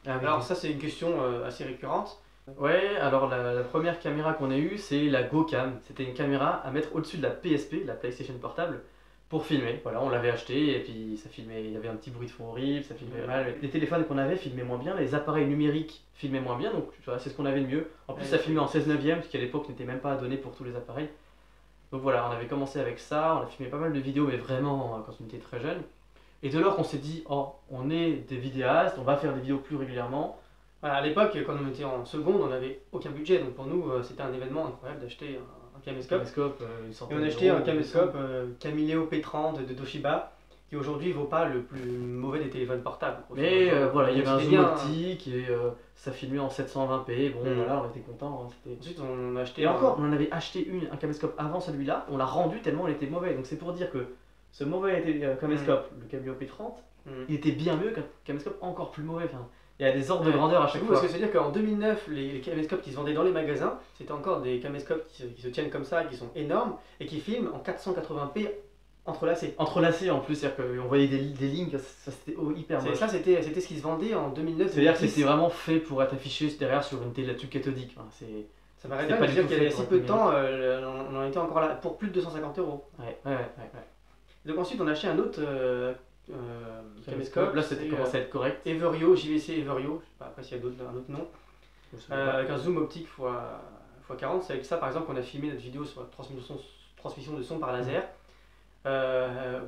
Ah, oui. Alors ça c'est une question assez récurrente. Ouais, alors la première caméra qu'on a eue, c'est la GoCam. C'était une caméra à mettre au-dessus de la PSP, la PlayStation Portable, pour filmer. Voilà, on l'avait acheté et puis ça filmait, il y avait un petit bruit de fond horrible, ça filmait mal. Les téléphones qu'on avait filmaient moins bien, les appareils numériques filmaient moins bien, donc voilà, c'est ce qu'on avait de mieux. En plus, ça filmait en 16:9, ce qui à l'époque n'était même pas donné pour tous les appareils. Donc voilà, on avait commencé avec ça, on a filmé pas mal de vidéos, mais vraiment quand on était très jeune. Et de lors qu'on s'est dit, oh, on est des vidéastes, on va faire des vidéos plus régulièrement. Voilà, à l'époque, quand on était en seconde, on n'avait aucun budget, donc pour nous, c'était un événement incroyable d'acheter un caméscope. Et on a acheté un caméscope Camileo P30 de Toshiba, qui aujourd'hui vaut pas le plus mauvais des téléphones portables. Mais voilà, il y avait un zoom bien, optique et ça filmait en 720p, bon voilà, on était contents. Hein, ensuite, on a acheté et encore, on en avait acheté un caméscope avant celui-là, on l'a rendu tellement il était mauvais. Donc c'est pour dire que ce mauvais caméscope, le Camileo P30, il était bien mieux qu'un caméscope encore plus mauvais. Enfin, il y a des ordres de grandeur à chaque fois. Parce que c'est-à-dire qu'en 2009, les caméscopes qui se vendaient dans les magasins, c'était encore des caméscopes qui se tiennent comme ça, qui sont énormes et qui filment en 480p entrelacés. Entrelacés en plus, c'est-à-dire qu'on voyait des lignes, ça c'était hyper moche. Ça c'était ce qui se vendait en 2009. C'est-à-dire que c'était vraiment fait pour être affiché derrière sur une télé tube cathodique. Enfin, ça m'arrête pas de dire qu'il y a si peu de temps, on en était encore là pour plus de 250 €. Ouais. Donc ensuite on a acheté un autre caméscope. Là c'était commencé à être correct. Everio, JVC Everio, je sais pas après s'il y a un autre nom. Avec un zoom optique x40. C'est avec ça par exemple qu'on a filmé notre vidéo sur la transmission de son par laser.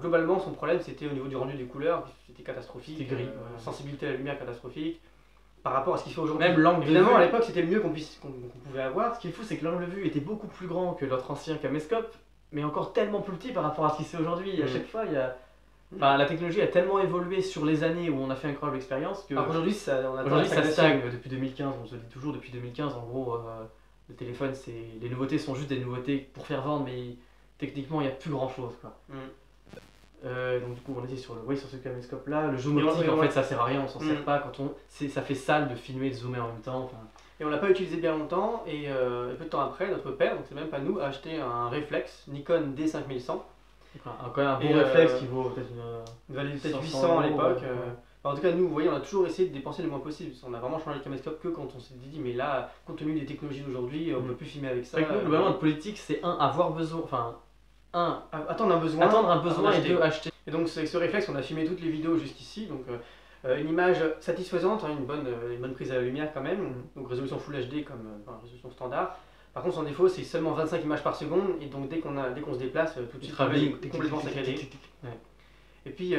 Globalement son problème c'était au niveau du rendu des couleurs, c'était catastrophique. C'était gris. Sensibilité à la lumière catastrophique. Par rapport à ce qu'il fait aujourd'hui. Même l'angle de vue. Évidemment à l'époque c'était le mieux qu'on pouvait avoir. Ce qui est fou c'est que l'angle de vue était beaucoup plus grand que notre ancien caméscope, mais encore tellement plus petit par rapport à ce qui se fait aujourd'hui. À chaque fois il y a... Enfin, la technologie a tellement évolué sur les années où on a fait une incroyable expérience que aujourd'hui ça stagne depuis 2015. On se dit toujours depuis 2015 en gros le téléphone les nouveautés sont juste des nouveautés pour faire vendre, mais techniquement il n'y a plus grand chose quoi. Donc du coup on était sur ce caméscope là, le zoom optique en fait ça sert à rien, on s'en sert pas quand ça fait sale de filmer et de zoomer en même temps. Et on l'a pas utilisé bien longtemps et peu de temps après notre père, donc c'est même pas nous, a acheté un réflexe Nikon D5100. Quand même un bon réflexe qui vaut peut-être une valeur peut-être 800 à l'époque. En tout cas, nous, vous voyez, on a toujours essayé de dépenser le moins possible. On a vraiment changé le caméscope que quand on s'est dit, mais là, compte tenu des technologies d'aujourd'hui, on peut plus filmer avec ça. Nous, globalement, notre politique, c'est avoir besoin, attendre un besoin et deux, acheter. Et donc, avec ce réflexe, on a filmé toutes les vidéos jusqu'ici. Donc, une image satisfaisante, une bonne prise à la lumière quand même. Donc, résolution Full HD comme résolution standard. Par contre, son défaut, c'est seulement 25 images par seconde, et donc dès qu'on se déplace, tout de suite, c'est complètement saccadé. Et puis,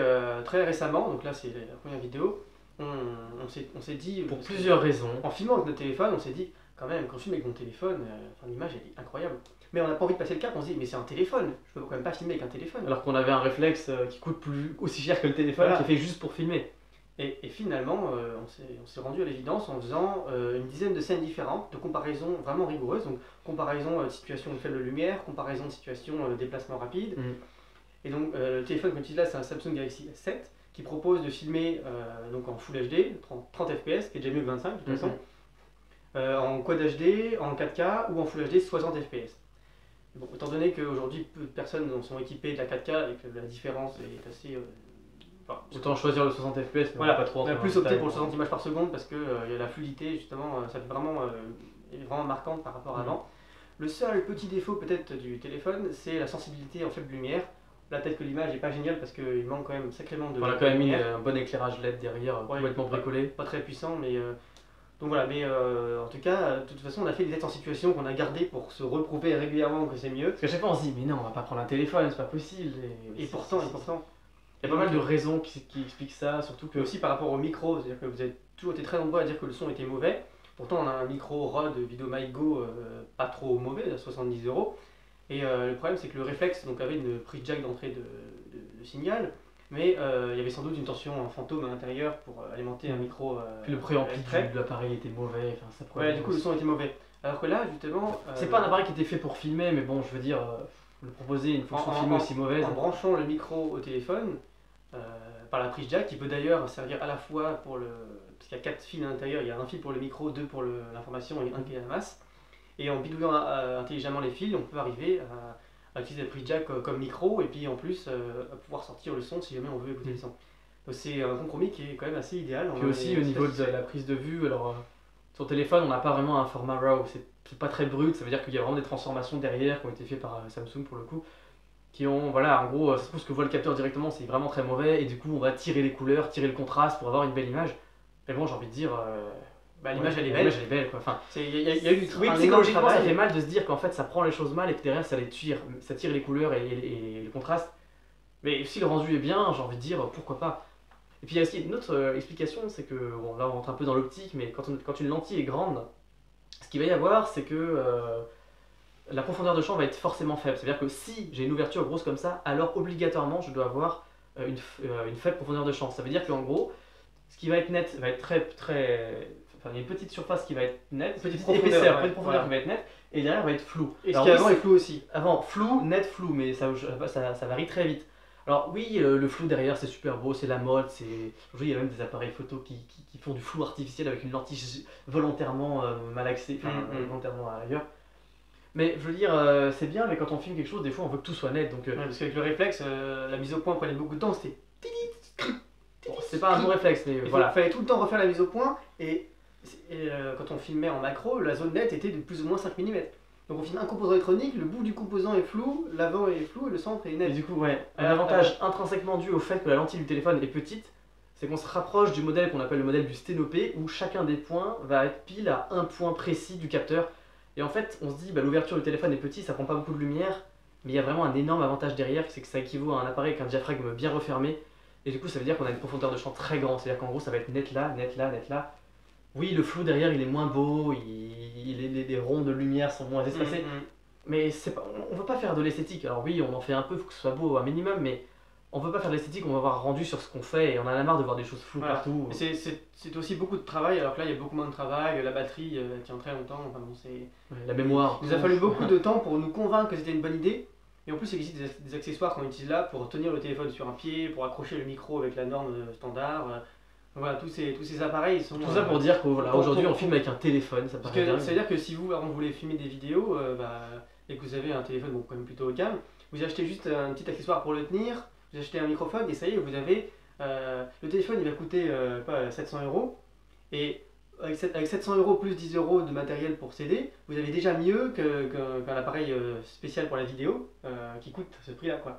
très récemment, donc là c'est la première vidéo, on s'est dit... Pour plusieurs raisons. En filmant avec notre téléphone, on s'est dit, quand même, quand je filme avec mon téléphone, l'image elle est incroyable. Mais on n'a pas envie de passer le cap, on se dit, mais c'est un téléphone, je peux quand même pas filmer avec un téléphone. Alors qu'on avait un réflexe qui coûte aussi cher que le téléphone, qui est fait juste pour filmer. Et finalement, on s'est rendu à l'évidence en faisant une dizaine de scènes différentes, de comparaisons vraiment rigoureuses. Donc, comparaison de situation de faible lumière, comparaison de situation de déplacement rapide. Et donc, le téléphone qu'on utilise là, c'est un Samsung Galaxy S7 qui propose de filmer donc en Full HD, 30 fps, qui est déjà mieux que 25 de toute façon, en Quad HD, en 4K ou en Full HD 60 fps. Bon, étant donné qu'aujourd'hui, peu de personnes sont équipées de la 4K et que la différence est assez... autant choisir le 60 fps, mais voilà, pas trop. On a plus opté pour le 60 images par seconde parce que y a la fluidité justement, ça fait est vraiment marquante par rapport à avant. Le seul petit défaut peut-être du téléphone, c'est la sensibilité en faible lumière. Là peut-être que l'image n'est pas géniale parce qu'il manque quand même sacrément de... On a quand même mis un bon éclairage LED derrière, complètement bricolé. Pas très puissant, mais... Donc voilà, mais en tout cas, de toute façon, on a fait des tests en situation qu'on a gardé pour se reprouver régulièrement que c'est mieux. Parce qu'à chaque fois on se dit, mais non, on va pas prendre un téléphone, c'est pas possible. Et pourtant... Il y a pas mal de raisons qui expliquent ça, surtout que... Aussi par rapport au micro, c'est-à-dire que vous avez toujours été très nombreux à dire que le son était mauvais. Pourtant on a un micro Rode VideoMic Go pas trop mauvais, à 70 €. Et le problème c'est que le réflexe donc, avait une prise jack d'entrée de signal, mais il y avait sans doute une tension fantôme à l'intérieur pour alimenter un micro. Puis le préampli de l'appareil était mauvais, enfin ça Ouais, du coup le son était mauvais. Alors que là, justement. C'est pas un appareil qui était fait pour filmer, mais bon, je veux dire, le proposer une fonction filmée aussi mauvaise. En branchant le micro au téléphone, par la prise jack, qui peut d'ailleurs servir à la fois pour le. Parce qu'il y a 4 fils à l'intérieur, il y a un fil pour le micro, 2 pour l'information et un qui est la masse. Et en bidouillant intelligemment les fils, on peut arriver à utiliser la prise jack comme micro et puis en plus à pouvoir sortir le son si jamais on veut écouter le son. Donc c'est un compromis qui est quand même assez idéal. Puis aussi au niveau de la prise de vue, alors sur téléphone on n'a pas vraiment un format RAW, c'est pas très brut, ça veut dire qu'il y a vraiment des transformations derrière qui ont été faites par Samsung pour le coup, qui ont, voilà, en gros, ça se trouve ce que voit le capteur directement c'est vraiment très mauvais et du coup on va tirer les couleurs, tirer le contraste pour avoir une belle image. Mais bon, j'ai envie de dire... l'image elle est belle. L'image elle est belle quoi. Enfin, il y a eu du oui, psychologiquement ça fait mal de se dire qu'en fait ça prend les choses mal et que derrière ça tire les couleurs et le contraste. Mais si le rendu est bien, j'ai envie de dire pourquoi pas. Et puis il y a aussi une autre explication, c'est que, bon là on rentre un peu dans l'optique, mais quand une lentille est grande, ce qu'il va y avoir c'est que la profondeur de champ va être forcément faible. C'est-à-dire que si j'ai une ouverture grosse comme ça, alors obligatoirement je dois avoir une faible profondeur de champ. Ça veut dire qu'en gros, ce qui va être net va être très... Enfin, il y a une petite surface qui va être nette, une petite épaisseur, une profondeur qui va être nette, et derrière va être flou. Et ce qui avant est flou aussi. Avant, flou, net, flou, mais ça varie très vite. Alors oui, le flou derrière c'est super beau, c'est la mode, aujourd'hui il y a même des appareils photo qui font du flou artificiel avec une lentille volontairement mal axée, enfin volontairement ailleurs. Mais je veux dire, c'est bien, mais quand on filme quelque chose, des fois on veut que tout soit net. Donc, parce qu'avec le réflexe, la mise au point prenait beaucoup de temps, c'était... Bon, c'est pas un bon réflexe, mais voilà. Il fallait tout le temps refaire la mise au point, et quand on filmait en macro, la zone nette était de plus ou moins 5 mm. Donc on filme un composant électronique, le bout du composant est flou, l'avant est flou et le centre est net. Et du coup, ouais, un avantage intrinsèquement dû au fait que la lentille du téléphone est petite, c'est qu'on se rapproche du modèle qu'on appelle le modèle du sténopé, où chacun des points va être pile à un point précis du capteur. Et en fait, on se dit, l'ouverture du téléphone est petite, ça prend pas beaucoup de lumière, mais il y a vraiment un énorme avantage derrière, c'est que ça équivaut à un appareil avec un diaphragme bien refermé. Et du coup, ça veut dire qu'on a une profondeur de champ très grande, c'est-à-dire qu'en gros, ça va être net là, net là, net là. Oui, le flou derrière, il est moins beau, les ronds de lumière sont moins espacés, mais on veut pas faire de l'esthétique. Alors oui, on en fait un peu, il faut que ce soit beau un minimum, mais on veut pas faire de l'esthétique, on va avoir rendu sur ce qu'on fait, et on en a marre de voir des choses floues partout. C'est aussi beaucoup de travail, alors que là, il y a beaucoup moins de travail, la batterie tient très longtemps, enfin bon, la mémoire. Il nous a fallu beaucoup de temps pour nous convaincre que c'était une bonne idée. Et en plus, il existe des accessoires qu'on utilise là pour tenir le téléphone sur un pied, pour accrocher le micro avec la norme standard. Voilà, tous ces appareils sont... Tout ça pour dire qu'aujourd'hui on filme avec un téléphone, ça paraît dingue. C'est-à-dire que si vous voulez filmer des vidéos et que vous avez un téléphone quand même plutôt haut de gamme, vous achetez juste un petit accessoire pour le tenir, vous achetez un microphone et ça y est, vous avez... le téléphone il va coûter 700 €. Et avec 700 € plus 10 € de matériel pour CD, vous avez déjà mieux qu'un appareil spécial pour la vidéo qui coûte ce prix-là, quoi.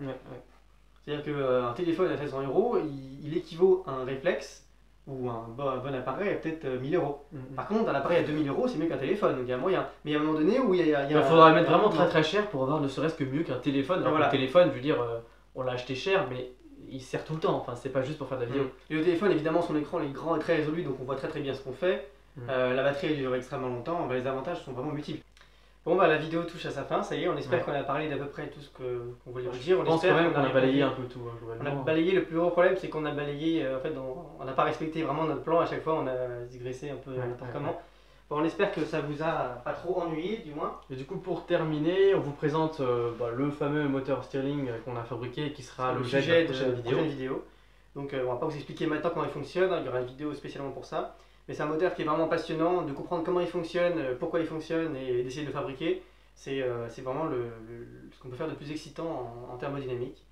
C'est-à-dire qu'un téléphone à 700 €, il équivaut à un réflexe ou un bon appareil à peut-être 1000 €. Par contre, un appareil à 2000 € c'est mieux qu'un téléphone, donc il y a moyen. Mais il y a un moment donné où il faudra mettre vraiment très très cher pour avoir ne serait-ce que mieux qu'un téléphone. Alors le téléphone, je veux dire, on l'a acheté cher, mais il sert tout le temps, enfin c'est pas juste pour faire de la vidéo. Et le téléphone, évidemment, son écran est grand et très résolu, donc on voit très très bien ce qu'on fait. La batterie elle dure extrêmement longtemps, les avantages sont vraiment multiples. Bon la vidéo touche à sa fin, ça y est, on espère qu'on a parlé d'à peu près tout ce qu'on voulait vous dire. Je pense quand même qu'on a balayé un peu tout. On a balayé, le plus gros problème c'est qu'on a balayé, en fait on n'a pas respecté vraiment notre plan, à chaque fois on a digressé un peu n'importe comment. Bon, on espère que ça vous a pas trop ennuyé du moins. Et du coup pour terminer, on vous présente le fameux moteur Stirling qu'on a fabriqué et qui sera le sujet de la prochaine vidéo. Donc on va pas vous expliquer maintenant comment il fonctionne, il y aura une vidéo spécialement pour ça. Mais c'est un moteur qui est vraiment passionnant, de comprendre comment il fonctionne, pourquoi il fonctionne et d'essayer de le fabriquer. C'est vraiment ce qu'on peut faire de plus excitant en thermodynamique.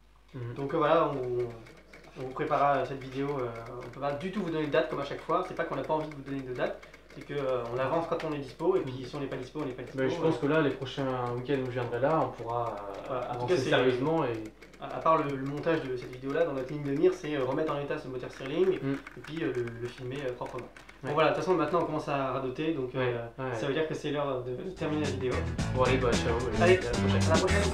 Donc voilà, on vous préparera cette vidéo. On ne peut pas du tout vous donner de date comme à chaque fois. C'est pas qu'on n'a pas envie de vous donner de date, c'est qu'on avance quand on est dispo et puis si on n'est pas dispo, on n'est pas dispo. Mais je pense que là, les prochains week-ends où je viendrai là, on pourra avancer sérieusement. À part le montage de cette vidéo là, dans notre ligne de mire, c'est remettre en état ce moteur Stirling et puis le filmer proprement. Bon voilà, de toute façon maintenant on commence à radoter, donc ça veut dire que c'est l'heure de terminer la vidéo. Bon allez, ciao, allez, à la prochaine.